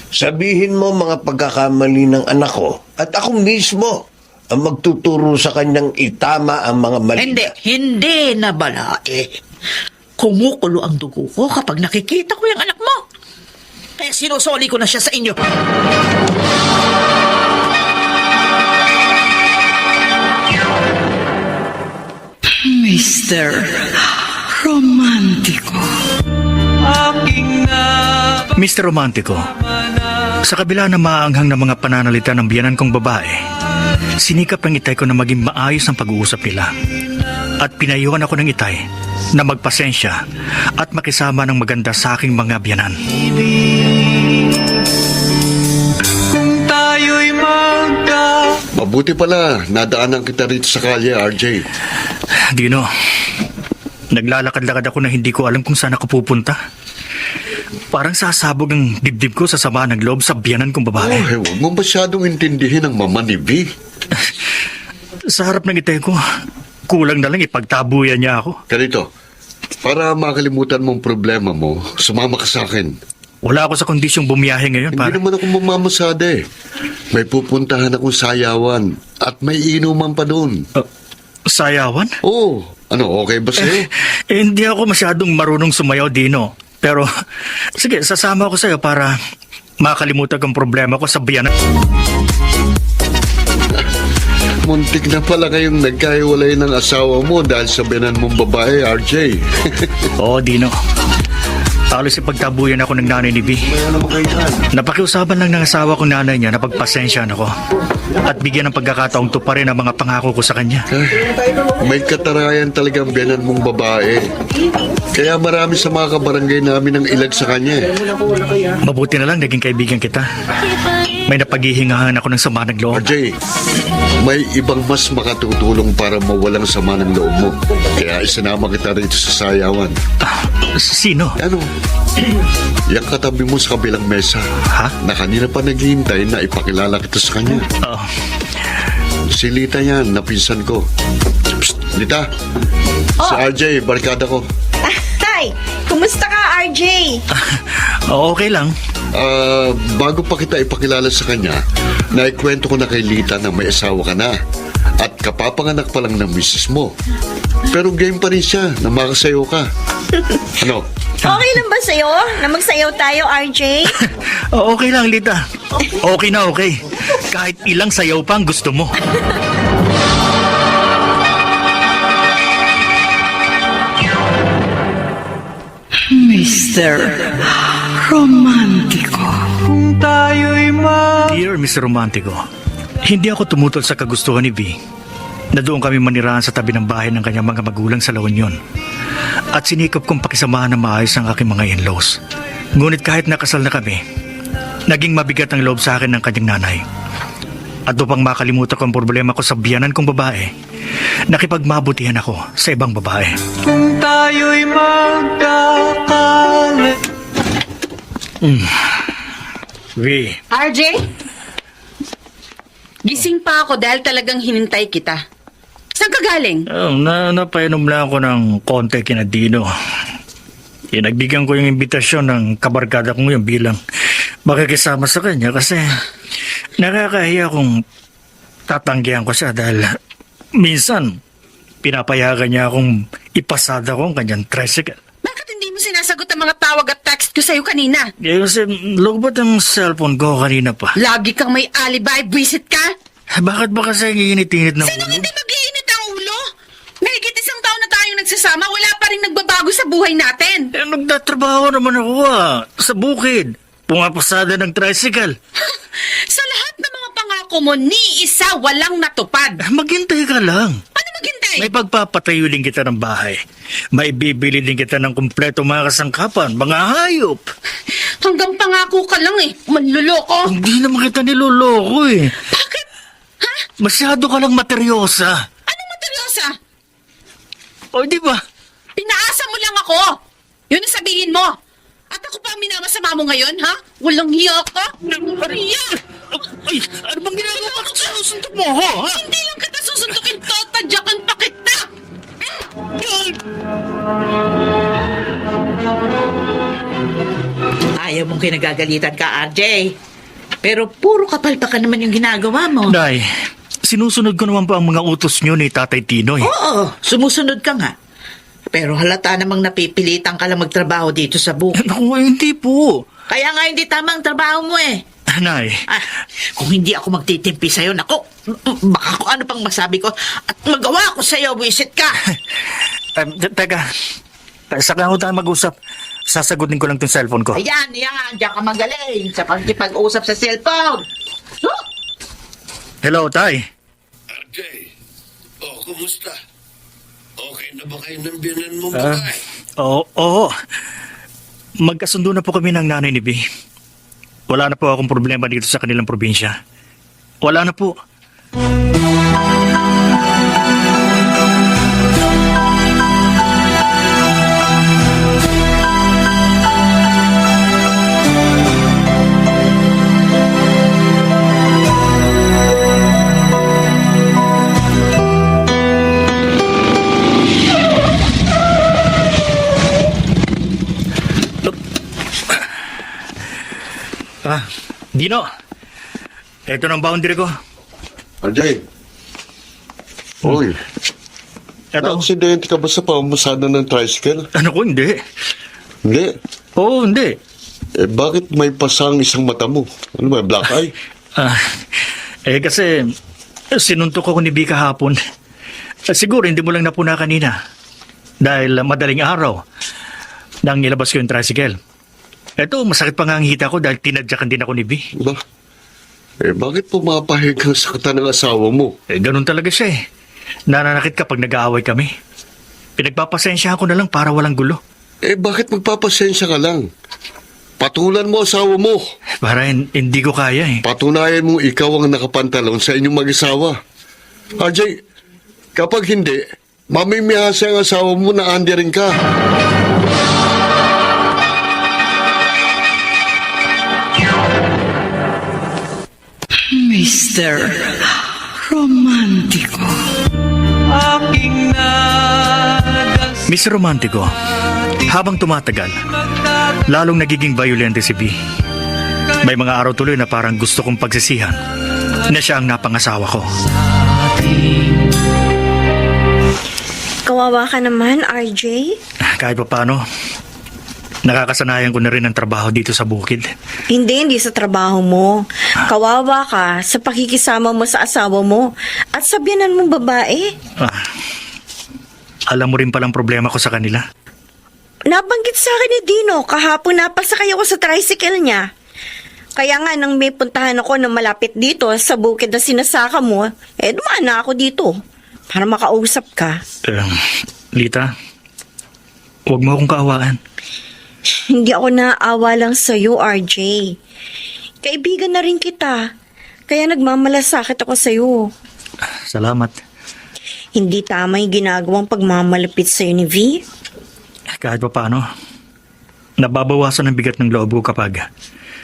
Sabihin mo mga pagkakamali ng anak ko at ako mismo ang magtuturo sa kanyang itama ang mga mali. Hindi na, Balae. Kumukulo ang dugo ko kapag nakikita ko yung anak mo. Kaya sinusoli ko na siya sa inyo. Mr. Romantico. aking na Mr. Romantico, sa kabila na maanghang na mga pananalita ng biyanan kong babae, sinikap ng itay ko na maging maayos ang pag-uusap nila. At pinayuhan ako ng itay na magpasensya at makisama ng maganda sa aking mga biyanan. kung tayo'y Mabuti pala, nadaanan kita rito sa kalye, RJ. Dino, naglalakad-lakad ako na hindi ko alam kung saan ako pupunta. Parang sasabog ang dibdib ko sa sama ng loob sa biyanan kong babae. Huwag mo masyadong intindihin ang mama ni V. Sa harap ng itay ko, kulang na lang ipagtabuyan niya ako. Ganito, para makalimutan mong problema mo, sumama ka sa akin. Wala ako sa kondisyong bumiyahe ngayon. Hindi naman ako mamamasada eh. May pupuntahan akong sayawan at may inuman pa doon. Sayawan? Oo. Ano, okay ba sa'yo? Hindi ako masyadong marunong sumayaw, Dino. Pero, sige, sasama ako sa'yo para makalimutan kong problema ko sa biyanan. Muntik na pala kayong nagkahiwalay ng asawa mo dahil sa biyanan mong babae, RJ. Oo, Dino. Halos ipagtabuyan ako ng nanay ni B. Napakiusapan lang ng asawa kong nanay niya na pagpasensyahan ako at bigyan ng pagkakataong tuparin ang mga pangako ko sa kanya. May katarayan talagang biyanan mong babae. Kaya marami sa mga kabarangay namin ang ilag sa kanya. Mabuti na lang naging kaibigan kita. May napaghihingahan ako ng sama ng loob. RJ, may ibang mas makatutulong para mawalang sama ng loob mo. Kaya isinama kita rito sa sayawan. Sino? Ano? Yang katabi mo sa kabilang mesa. Ha? Na kanina pa naghihintay na ipakilala kita sa kanya. Oh, Si Lita yan, napinsan ko. Psst, Lita. Si RJ, barkada ko. Hi! Kumusta ka, RJ? okay lang. Bago pa kita ipakilala sa kanya, naikwento ko na kay Lita na may asawa ka na at kapapanganak pa lang ng misis mo. Pero game pa rin siya na makasayo ka. Ano? Okay lang ba sa'yo na magsayaw tayo, RJ? Okay lang, Lita. Okay na okay. Kahit ilang sayaw pa ang gusto mo. Mr. Romantico. Kung tayo'y Dear Mr. Romantico, hindi ako tumutol sa kagustuhan ni V na doon kami manirahan sa tabi ng bahay ng kanyang mga magulang sa La Union. At sinikap kong pakisamahan na maayos ang aking mga in-laws. Ngunit kahit nakasal na kami, naging mabigat ang loob sa akin ng kanyang nanay. At upang makalimutan ko ang problema ko sa biyanan kong babae, nakipagmabutihan ako sa ibang babae. Kung tayo'y magkakali. V, RJ? Gising pa ako dahil talagang hinintay kita. Saan ka galing? napainom lang ako ng konti kina Dino. Nagbigyan ko yung imbitasyon ng kabarkada ko ngayon bilang makikisama sa kanya kasi nakakahiya kung tatanggihan ko siya dahil minsan pinapayagan niya akong ipasada ko ang kanyang tricycle. Bakit hindi mo sinasagot ang mga tawag at text ko sa'yo kanina? Kasi lugbat ang cellphone ko kanina pa. Lagi kang may alibi, visit ka? Bakit ba kasi iinit-init ng Sino ulo? hindi mag-iinit ang ulo? Mahigit isang taon na tayong nagsasama, wala pa rin nagbabago sa buhay natin. Nagtatrabaho naman ako sa bukid. Pumapasada ng tricycle. Sa lahat ng mga pangako mo, ni isa walang natupad. Maghintay ka lang. Ano maghintay? May pagpapatayo din kita ng bahay. May bibili din kita ng kumpleto mga kasangkapan, mga hayop. Hanggang pangako ka lang eh, manluloko. Hindi naman kita niloloko eh. Bakit? Ha? Masyado ka lang materyosa. Anong materyosa? O di ba? Pinaasa mo lang ako. Yun ang sabihin mo. At ako pa ang minamasama mo ngayon, ha? Walang hiya ka? Hiya! Ay, ano bang ginagawa ko? Susuntok mo ako, ha? Hindi lang kita susuntukin to, tadyakan pa kita! Ayaw mong kinagagalitan ka, RJ. Pero puro kapal pa ka naman yung ginagawa mo. Day, sinusunod ko naman pa ang mga utos nyo ni Tatay Tinoy. Oo, sumusunod ka nga. Pero halata namang napipilitan ka lang magtrabaho dito sa bukid. Naku, hindi po. Kaya nga hindi tama ang trabaho mo eh. Nay, Ah, kung hindi ako magtitimpi sa'yo, nako, baka kung ano pang masabi ko at magawa ko sa'yo, wisit ka. teka. Saka ako tayo mag-usap. Sasagutin ko lang tong cellphone ko. Ayan, diyan ka magaling sa pagkipag-usap sa cellphone. Huh? Hello, Tay. RJ, kumusta? Okay na ba kayo ng biyanan mo babae? Oo. Magkasundo na po kami ng nanay ni B. Wala na po akong problema dito sa kanilang probinsya. Wala na po. Dino, ito ng boundary ko. RJ. Uy, Ito. na-aksidente ka ba sa pamamasada ng tricycle? Ano ko, hindi. Hindi. Oo, hindi. Bakit may pasang isang mata mo? Ano ba, black eye? Kasi sinuntok ako ni B kahapon. Siguro hindi mo lang napuna kanina. Dahil madaling araw. nang ilabas ko yung tricycle. Eto, masakit pa nga ang hita ko dahil tinadyakan din ako ni V. Ba? Bakit pumapahig kang saktan ng asawa mo? Ganun talaga siya eh. Nananakit kapag nag-aaway kami. Pinagpapasensya ko na lang para walang gulo. Bakit magpapasensya ka lang? Patulan mo asawa mo. Para hindi ko kaya eh. Patunayan mo ikaw ang nakapantalon sa inyong mag-asawa. RJ, kapag hindi, mamimihasa ang asawa mo na andi rin ka. Mr. Romantico. Aking nadas Mr. Romantico, habang tumatagal, lalong nagiging violente si B. May mga araw tuloy na parang gusto kong pagsisihan na siya ang napangasawa ko. Kawawa ka naman, RJ. Kahit pa paano, nakakasanayan ko na rin ang trabaho dito sa bukid. Hindi sa trabaho mo. Kawawa ka sa pakikisama mo sa asawa mo at sa biyanan mong babae. Alam mo rin palang problema ko sa kanila. Nabanggit sa akin ni Dino, kahapon napasakay ako sa tricycle niya. Kaya nga nang may puntahan ako na malapit dito sa bukid na sinasaka mo, dumaan na ako dito para makausap ka. Lita, huwag mo akong kaawaan. Hindi ako naawa lang sa'yo, RJ. Kaibigan na rin kita. Kaya nagmamalasakit ako sa'yo. Salamat. Hindi tama yung ginagawang pagmamalapit sa'yo ni V. Kahit pa paano, nababawasan ang bigat ng loob ko kapag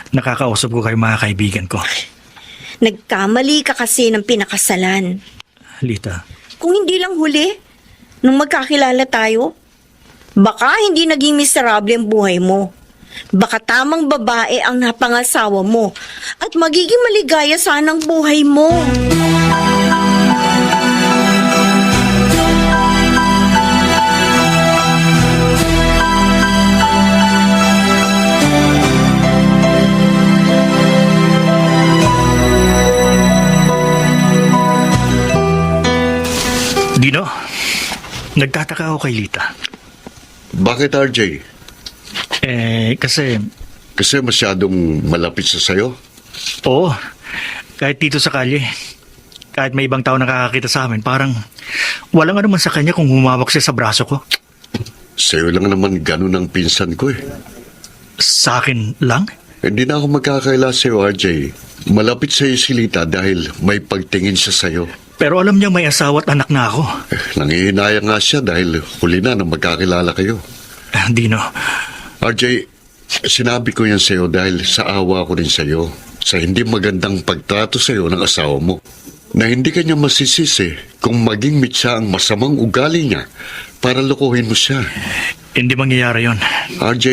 nakakausap ko kayo mga kaibigan ko. Nagkamali ka kasi ng pinakasalan. Lita, Kung hindi lang huli, nung magkakilala tayo, baka hindi naging miserable ang buhay mo. Baka tamang babae ang napangasawa mo at magiging maligaya sana ang buhay mo. Dino, nagtataka ako kay Lita. Bakit, RJ? Kasi, Kasi masyadong malapit sa sayo? oo, kahit dito sa kalye, kahit may ibang tao nakakakita sa amin, parang walang anuman sa kanya kung humawak siya sa braso ko. Sa'yo lang naman ganun ang pinsan ko eh. Sa akin lang? Hindi na ako magkakaila sa'yo, RJ. Malapit sa'yo si Lita dahil may pagtingin siya sa'yo. Pero alam niya may asawa at anak na ako. Nangihinayang nga siya dahil huli na nang magkakilala kayo. Dino, RJ, sinabi ko yan sa'yo dahil sa awa ko rin sa'yo sa hindi magandang pagtrato sa'yo ng asawa mo. Na hindi ka niya masisisi kung maging mitsa ang masamang ugali niya para lokohin mo siya. hindi mangyayari yon. RJ,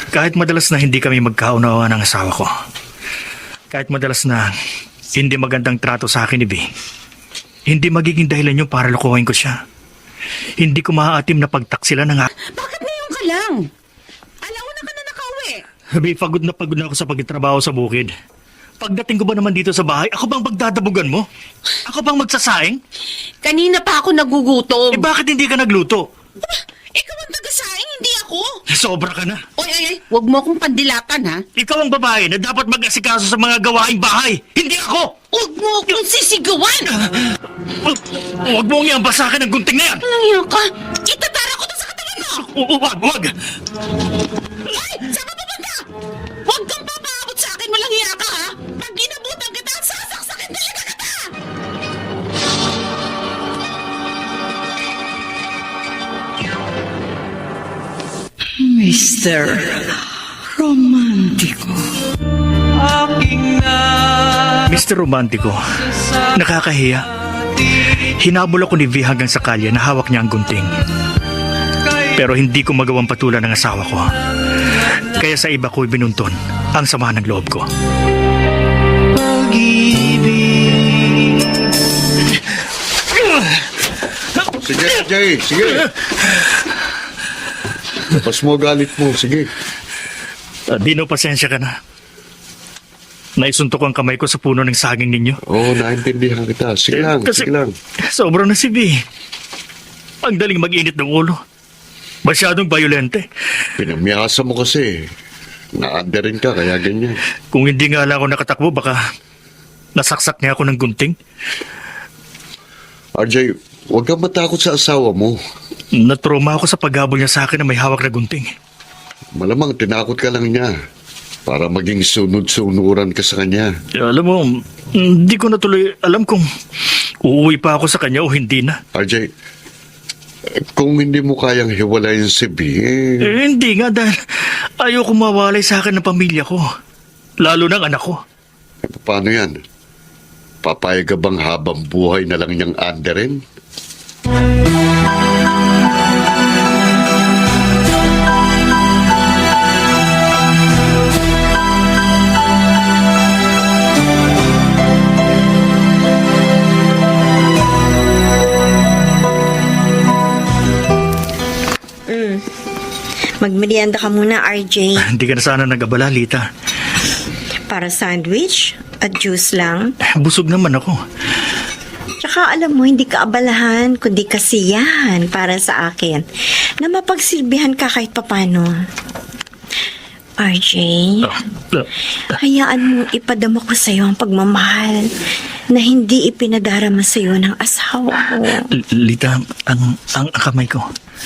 Kahit madalas na hindi kami magkaunawa ng asawa ko. Kahit madalas na hindi magandang trato sa akin ni B. Hindi magiging dahilan yun para lokohin ko siya. Hindi ko maaatim na pagtaksila ng Bakit ngayon ka lang? Alauna ka na nakauwi. B, pagod na ako sa pagtatrabaho sa bukid. Pagdating ko ba naman dito sa bahay, ako bang magdadabugan mo? Ako bang magsasaing? Kanina pa ako nagugutom. Bakit hindi ka nagluto? Ikaw ang tagasaing, hindi ako. Sobra ka na. Oy, huwag mo akong pandilatan, ha? Ikaw ang babae na dapat mag-asikaso sa mga gawaing bahay. Hindi ako! Huwag mo akong sisigawan! Huwag mo ang iambas sa akin ng gunting na yan! Walang yan ka! Itatara ko to sa katawan mo! Huwag! Ay! Saan ka pupunta? Huwag kang papaabot sa akin, walang hiya ka, ha? Pag ginabutan kita, sasaksakin talaga kita! Mr. Romantico. aking nadas Mr. Romantico, nakakahiya. Hinabol ako ni V hanggang sa kalye na hawak niya ang gunting. Pero hindi ko magawang patulan ng asawa ko. Kaya sa iba ko'y binunton ang sama ng loob ko. pag-ibig. sige, RJ, sige. Tapos mo galit mo, sige. Dino, pasensya ka na. Naisuntok ang kamay ko sa puno ng saging ninyo. Oo, naintindihan kita. Sige lang, Kasi sige lang. sobra na si V. Ang daling mag-init ng ulo. Masyadong violente. Pinamiyasa mo kasi. Na-under rin ka, kaya ganyan. Kung hindi nga lang ako nakatakbo, baka nasaksak niya ako ng gunting. RJ, huwag kang matakot sa asawa mo. Natroma ako sa paghabol niya sa akin na may hawak na gunting. Malamang tinakot ka lang niya para maging sunod-sunuran ka sa kanya. Alam mo, hindi ko na tuloy alam kung uuwi pa ako sa kanya o hindi na. RJ, kung hindi mo kayang hiwalayin si B, Hindi nga dahil ayoko mawalay sa akin ng pamilya ko. Lalo ng anak ko. paano yan? Papayag ka bang habang buhay na lang niyang anderin? Magmerienda ka muna, RJ. Hindi ka na sana nag-abala, Lita. Para sandwich at juice lang. Busog naman ako. Tsaka alam mo, hindi ka abalahan, kundi kasiyahan para sa akin na mapagsilbihan ka kahit papano. RJ, hayaan mong ipadama ko sa'yo ang pagmamahal na hindi ipinadarama sa'yo ng asawa mo. Lita, ang kamay ko.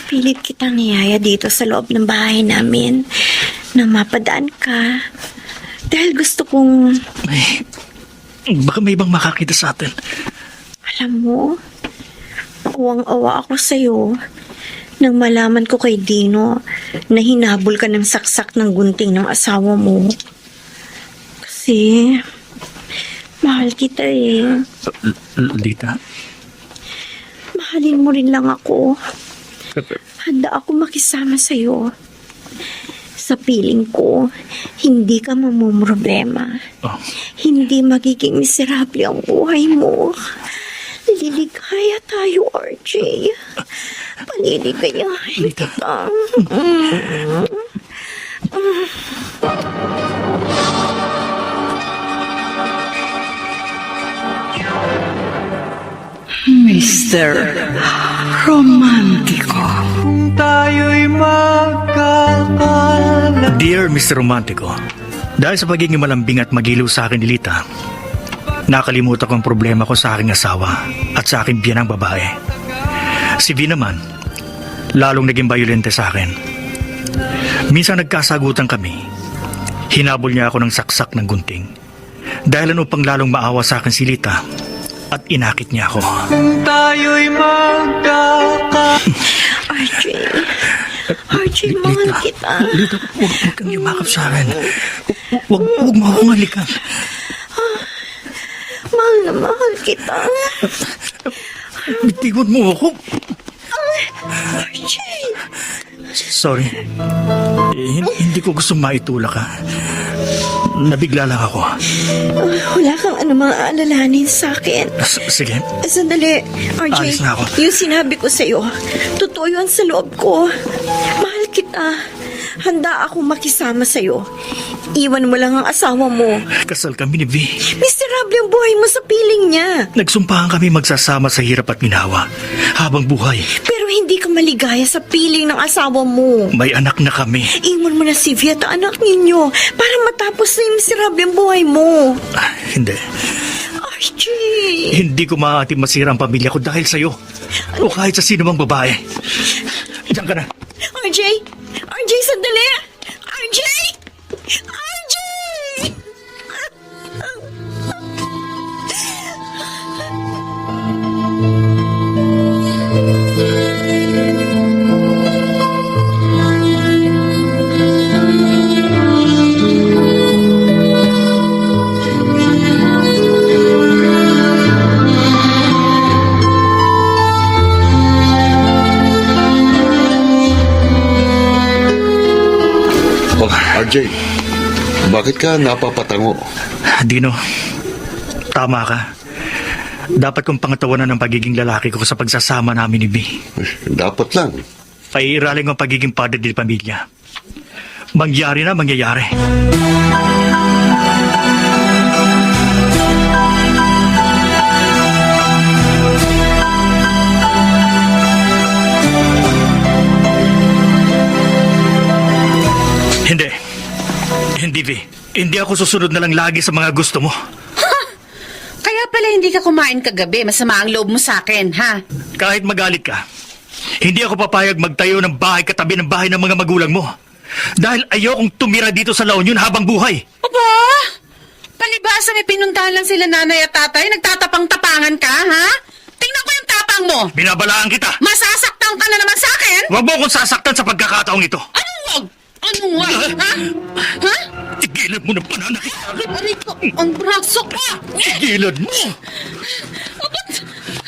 Pilit kitang niyaya dito sa loob ng bahay namin na mapadaan ka. Dahil gusto kong, Baka may ibang makakita sa atin. alam mo, awang-awa ako sa'yo nang malaman ko kay Dino na hinabol ka ng saksak ng gunting ng asawa mo. Kasi, mahal kita eh. Lita, Mahalin mo rin lang ako. Handa ako makisama sa'yo. Sa piling ko, hindi ka mamumroblema. Oh. Hindi magiging miserable ang buhay mo. Liligaya tayo, RJ. Paliligayahin Lita. kita. Mr. Romantico. Kung tayo'y magkakala. Dear Mr. Romantico, dahil sa pagiging malambing at magiliw sa akin ni Lita, nakalimutan ko ang problema ko sa aking asawa at sa aking biyanang babae. Si V naman, lalong naging bayolente sa akin. Minsan nagkasagutan kami. Hinabol niya ako ng saksak ng gunting. Dahilan upang lalong maawa sa akin si Lita at inakit niya ako. Kung tayo'y RJ. RJ, mahal kita. Lita, huwag kang yumakap sa akin. Huwag mo akong halikan. Mahal na mahal kita. Bitiwan mo ako. RJ. Sorry. Hindi ko gusto maitulak ka. Nabigla lang ako. Wala kang anumang aalalahanin sa akin. Sige. Sandali, RJ. Alis na ako. Yung sinabi ko sa'yo, totoo yun sa loob ko. Mahal kita. Handa ako makisama sa'yo. Iwan mo lang ang asawa mo. Kasal kami ni V. Miserable ang buhay mo sa piling niya. Nagsumpahan kami magsasama sa hirap at ginawa habang buhay. Pero hindi ka maligaya sa piling ng asawa mo. May anak na kami. Iwan mo na si V at ang anak ninyo para matapos na yung miserable ang buhay mo. Hindi. RJ. Hindi ko maaating masira ang pamilya ko dahil sa'yo. O kahit sa sino mang babae. Diyan ka na. RJ! RJ, sandali! RJ! RJ! Oh, RJ, bakit ka napapatango? Dino, tama ka. Dapat kong pangatawanan ang pagiging lalaki ko sa pagsasama namin ni B. Dapat lang. Ay iraling ang pagiging padre di pamilya. Mangyari na, mangyayari. Hindi, Vi. Hindi ako susunod na lang lagi sa mga gusto mo. Kaya pala hindi ka kumain kagabi. Masama ang loob mo sa akin, ha? Kahit magalit ka, hindi ako papayag magtayo ng bahay katabi ng bahay ng mga magulang mo. Dahil ayokong tumira dito sa La Union habang buhay. Aba! Palibasa may pinuntahan lang sila nanay at tatay. Nagtatapang-tapangan ka, ha? Tingnan ko yung tapang mo. Binabalaan kita. Masasaktan ka na naman sa akin? Huwag mo akong sasaktan sa pagkakataong ito. Anong wag? Anong wag, ha? Ha? Tigilan mo ng pananakit. Aray ko, ang braso ka! Tigilan mo!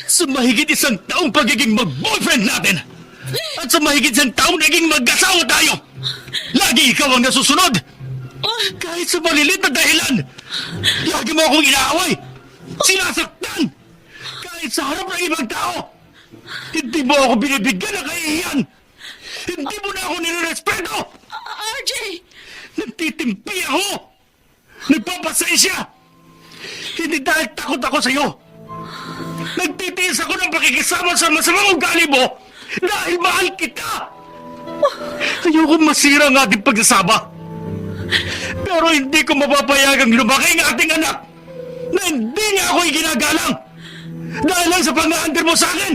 Sa mahigit 1 taong pagiging mag-boyfriend natin at sa mahigit 1 taong naging mag-asawa tayo, lagi ikaw ang nasusunod. Kahit sa malilit na dahilan, lagi mo akong inaaway, sinasaktan. Kahit sa harap ng ibang tao, hindi mo ako binibigyan ng kahihiyan. Hindi mo na ako nirerespeto. RJ! Nagtitimpi ako. Nagpapasensya. Hindi dahil takot ako sa'yo. Nagtitiis ako ng pakikisama sa masamang ugali mo dahil mahal kita. Ayoko masira ang ating pagsasama. Pero hindi ko mapapayagang lumaki ang ating anak na hindi niya ako iginagalang dahil lang sa pang-aandar mo sa akin.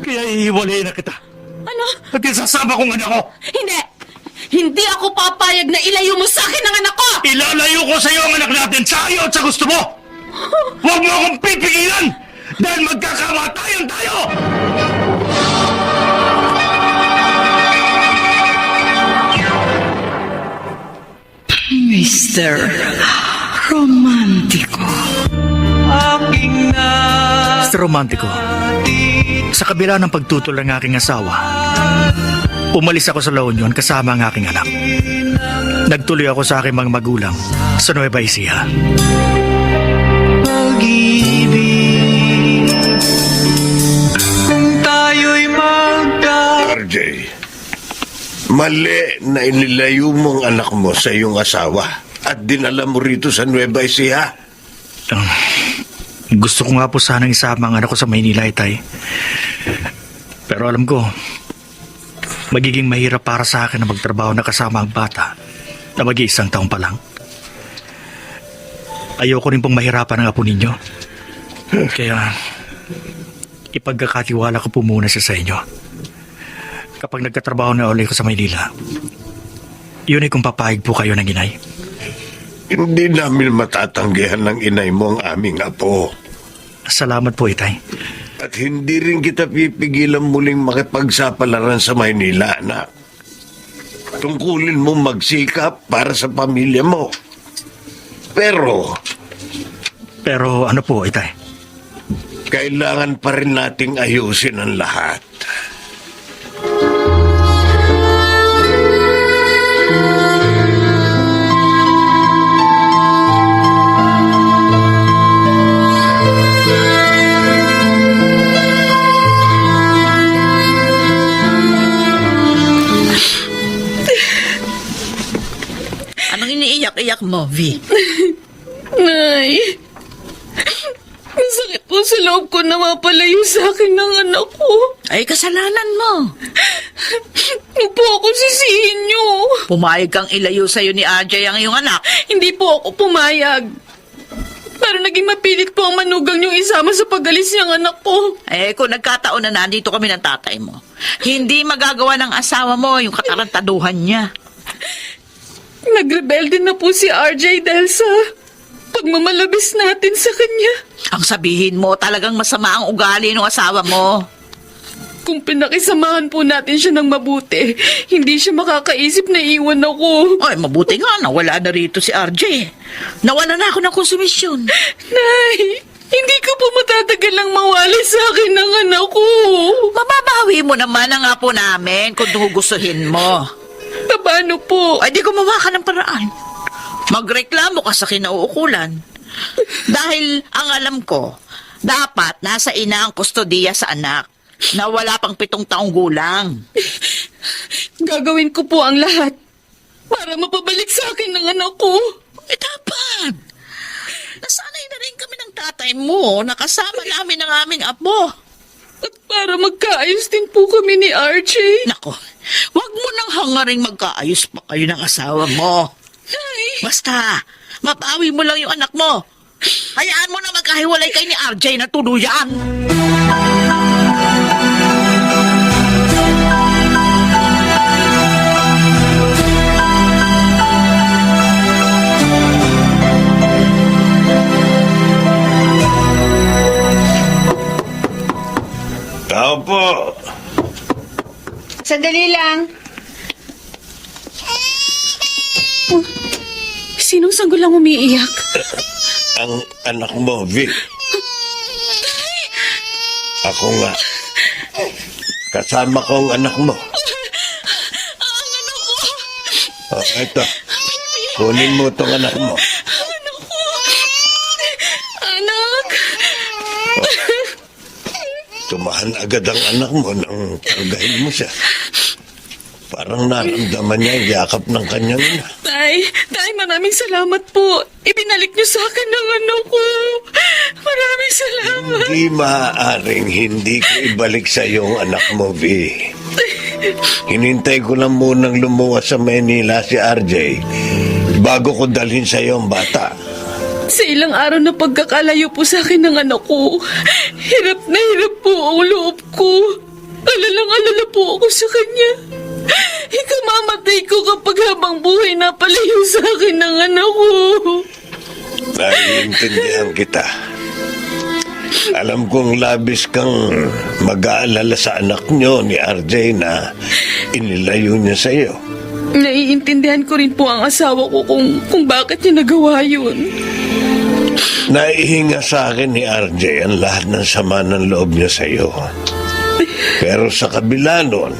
Kaya iiwalay na kita. Ano? At isasama kong anak ko. Hindi! Hindi ako papayag na ilayo mo sa akin ang anak ko! Ilalayo ko sa iyo ang anak natin sa iyo at sa gusto mo. Huwag mo akong pipigilan dahil magkakamatayan tayo. Mr. Romantiko. Aking na Mr. Romantiko, sa kabila ng pagtutol ng aking asawa, umalis ako sa La Union kasama ang aking anak. Nagtuloy ako sa aking mga magulang sa Nueva Ecija. pag-ibig kung tayo'y RJ, mali na inilayo mo ang anak mo sa iyong asawa at dinala mo rito sa Nueva Ecija. Gusto ko nga po sanang isama ang anak ko sa Maynila, Itay. Pero alam ko, magiging mahirap para sa akin na magtrabaho na kasama ang bata na mag-1 taon pa lang. Ayoko rin pong mahirapan ang apo ninyo. Kaya, ipagkakatiwala ko po muna siya sa inyo. Kapag nagkatrabaho na ulit ko sa Maynila, yun ay kung papayag po kayo ng inay. Hindi namin matatanggihan ng inay mo ang aming apo. Salamat po, Itay. At hindi rin kita pipigilan muling makipagsapalaran sa Maynila, anak. Tungkulin mo magsikap para sa pamilya mo. Pero, Pero ano po, Itay? kailangan pa rin nating ayusin ang lahat. Anong iniiyak-iyak mo, Vi? Nay! Ang sakit po sa loob ko na mapalayo sa akin ng anak ko. Ay, kasalanan mo. Huwag po ako sisihin niyo. Pumayag kang ilayo sa'yo ni Ajay ang iyong anak. Hindi po ako pumayag. Pero naging mapilit po ang manugang niyong isama sa pag-alis niyang anak ko. Eh, kung nagkataon na nandito kami ng tatay mo, hindi magagawa ng asawa mo yung katarantaduhan niya. Nagrebelde na po si RJ dahil sa pagmamalabis natin sa kanya. Ang sabihin mo, talagang masama ang ugali ng asawa mo. Kung pinakisamahan po natin siya ng mabuti, hindi siya makakaisip na iwan ako. Ay, mabuti nga, nawala na rito si RJ. Nawala na ako ng konsumisyon. Nay, hindi ko po matatagalang mawali sa akin ng anak ko. Mababawi mo naman ang apo namin kung gustuhin mo. Paano po? Ay, di gumawa ka ng paraan. Magreklamo ka sa kinauukulan. Dahil ang alam ko, dapat nasa ina ang kustodiya sa anak na wala pang 7 taong gulang. Gagawin ko po ang lahat para mapabalik sa akin ng anak ko. Eh, dapat. Nasanay na rin kami ng tatay mo na kasama namin ang aming apo. At para magkaayos din po kami ni RJ. Nako, wag mo nang hangaring magkaayos pa kayo ng asawa mo. Nay, Basta, mapawi mo lang yung anak mo. Hayaan mo na magkahiwalay kayo ni RJ na tuluyan. Tao po. Sandali lang. sinong sanggol lang umiiyak? Ang anak mo, Vic. Ako nga. Kasama ko ang anak mo. Ang anak ko! Oh, eto. Kunin mo itong anak mo. Anak ko! Anak! Tumahan agad ang anak mo nang kargahin mo siya. Parang naramdaman niya ang yakap ng kanyang ina. Tay, maraming salamat po. Ibinalik niyo sa akin ng anak ko. Maraming salamat. Hindi maaaring hindi ko ibalik sa iyo ang anak mo, Vi. Hinintay ko lang munang lumuwas sa Manila si RJ bago ko dalhin sa iyo ang bata. Sa ilang araw na pagkakalayo po sa akin ng anak ko, hirap na hirap po ang loob ko. Alalang-alala po ako sa kanya. Ikamamatay ko kapag habang buhay na palayo sa akin ng anak ko. Naiintindihan kita. Alam kong labis kang mag-aalala sa anak niyo ni RJ na inilayo niya sa iyo. Naiintindihan ko rin po ang asawa ko kung bakit niya nagawa yun. Naihinga sa akin ni RJ ang lahat ng sama ng loob niya sa iyo. Pero sa kabila nun,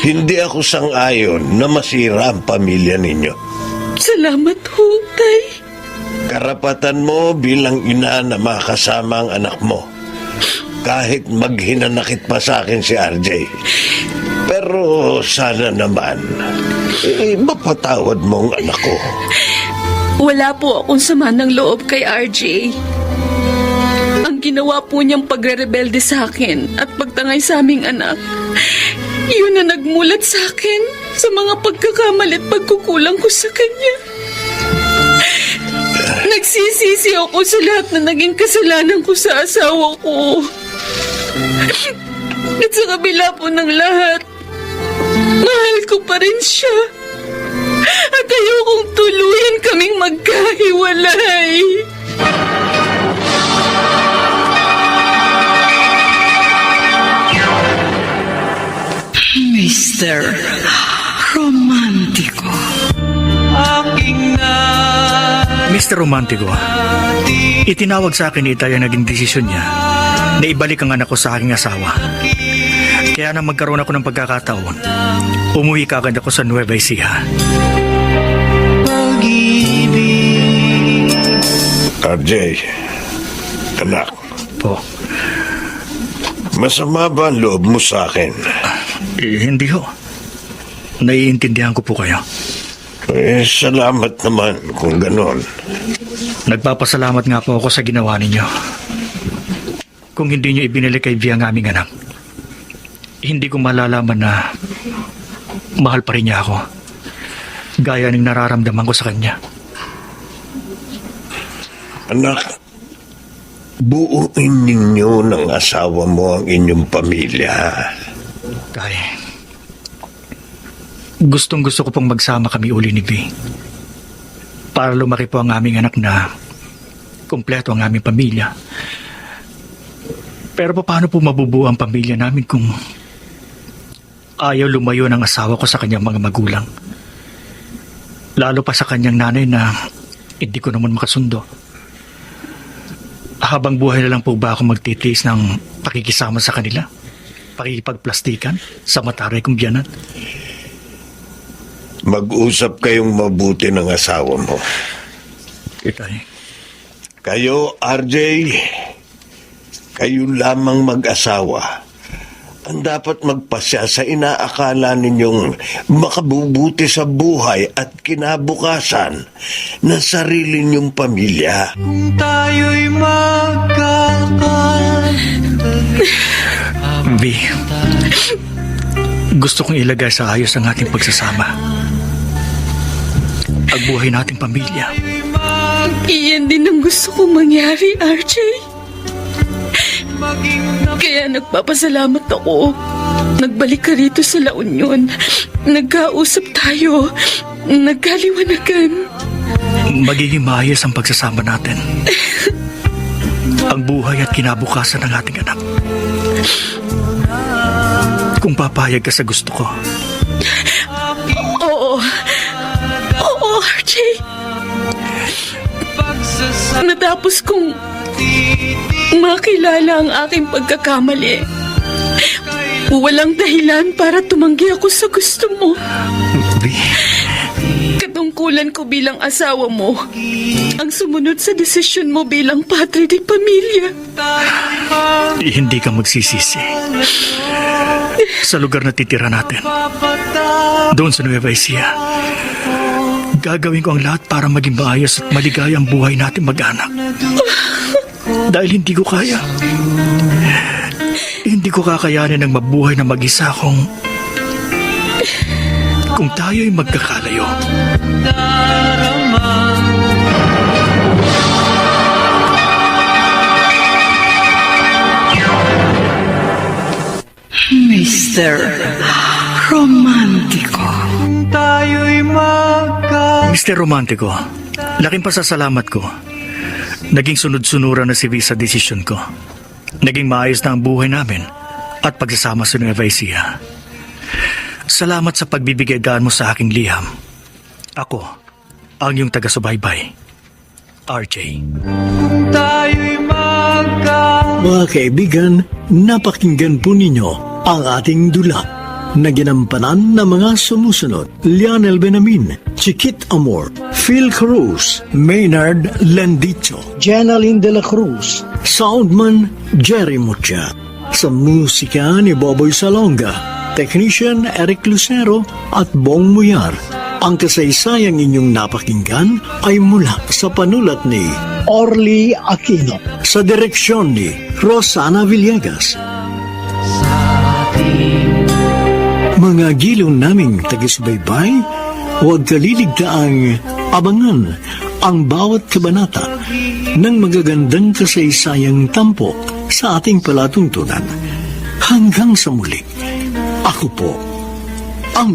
hindi ako sang-ayon na masira ang pamilya ninyo. Salamat ho, Tay. Karapatan mo bilang ina na makasama ang anak mo. Kahit maghinanakit pa sa akin si RJ. Pero sana naman, mapatawad mo ang anak ko. Wala po akong sama ng loob kay RJ. Ang ginawa po niyang pagre-rebelde sa akin at pagtangay sa aming anak, yun na nagmulat sa akin sa mga pagkakamali at pagkukulang ko sa kanya. Nagsisisi ako sa lahat na naging kasalanan ko sa asawa ko. At sa kabila po ng lahat, mahal ko pa rin siya. At ayokong tuluyan kaming magkahiwalay. Mr. Romantico. Aking Mr. Romantico, itinawag sa akin ni Itay ang naging desisyon niya na ibalik ang anak ko sa aking asawa. Kaya nang magkaroon ako ng pagkakataon, umuwi kaagad ako sa Nueva Ecija. pag-ibig. RJ, anak, Po, masama ba ang loob mo sa akin? hindi ho. Naiintindihan ko po kayo. Salamat naman kung ganon. Nagpapasalamat nga po ako sa ginawa ninyo. Kung hindi nyo ibinalik kay Vi ang aming anak, hindi ko malalaman na mahal pa rin niya ako. Gaya ng nararamdaman ko sa kanya. Anak, buuin ninyo ng asawa mo ang inyong pamilya. Kaya, gustong-gusto ko pong magsama kami uli ni Vi. Para lumaki po ang aming anak na kumpleto ang aming pamilya. Pero paano po mabubuo ang pamilya namin kung ayaw lumayo ng asawa ko sa kanyang mga magulang? Lalo pa sa kanyang nanay na hindi ko naman makasundo. Habang buhay na lang po ba ako magtitiis ng pakikisama sa kanila? Pakikipagplastikan sa mataray kong biyanan? Mag-usap kayong mabuti ng asawa mo. Itay, Kayo, RJ, kayo lamang mag-asawa ang dapat magpasya sa inaakala ninyong makabubuti sa buhay at kinabukasan ng sarili ninyong pamilya. Kung tayo'y magkakasama. V, gusto kong ilagay sa ayos ang ating pagsasama. Ang buhay nating pamilya. Iyan din ang gusto kong mangyari, RJ. Kaya nagpapasalamat ako. Nagbalik ka rito sa La Union. Nagkausap tayo. Nagkaliwanagan. Magiging maayos ang pagsasama natin. Ang buhay at kinabukasan ng ating anak. Kung papayag ka sa gusto ko. Oo. Oo, RJ. Natapos kong makilala ang aking pagkakamali. Walang dahilan para tumanggi ako sa gusto mo. V, Katungkulan ko bilang asawa mo ang sumunod sa desisyon mo bilang padre de pamilya. hindi ka magsisisi. Sa lugar na titira natin, doon sa Nueva Ecija, gagawin ko ang lahat para maging maayos at maligaya ang buhay natin mag-anak. Dahil hindi ko kaya. Hindi ko kakayanin ang mabuhay na mag-isa kung tayo'y magkakalayo. Mr. Romantico. Tayo'y Mr. Romantico, laking pasasalamat ko. Naging sunod-sunuran na si V sa desisyon ko. Naging maayos na ang buhay namin at pagsasama sa Nueva Ecija. Salamat sa pagbibigay daan mo sa aking liham. Ako, ang iyong taga-subaybay, RJ. tayo'y Mga kaibigan, napakinggan po ninyo ang ating dula na ginampanan ng mga sumusunod: Lionel Benamin, Chiquit Amor, Phil Cruz, Maynard Landicho, Janeline de la Cruz, Soundman Jerry Mucha. Sa musika ni Boboy Salonga, Technician Eric Lucero at Bong Muyar. Ang kasaysayang inyong napakinggan ay mula sa panulat ni Orly Aquino, sa direksyon ni Rosana Villegas. Mga giliw naming taga-subaybay, huwag kaliligtaang abangan ang bawat kabanata ng magagandang kasaysayang tampok sa ating palatuntunan. Hanggang sa muli, ako po ang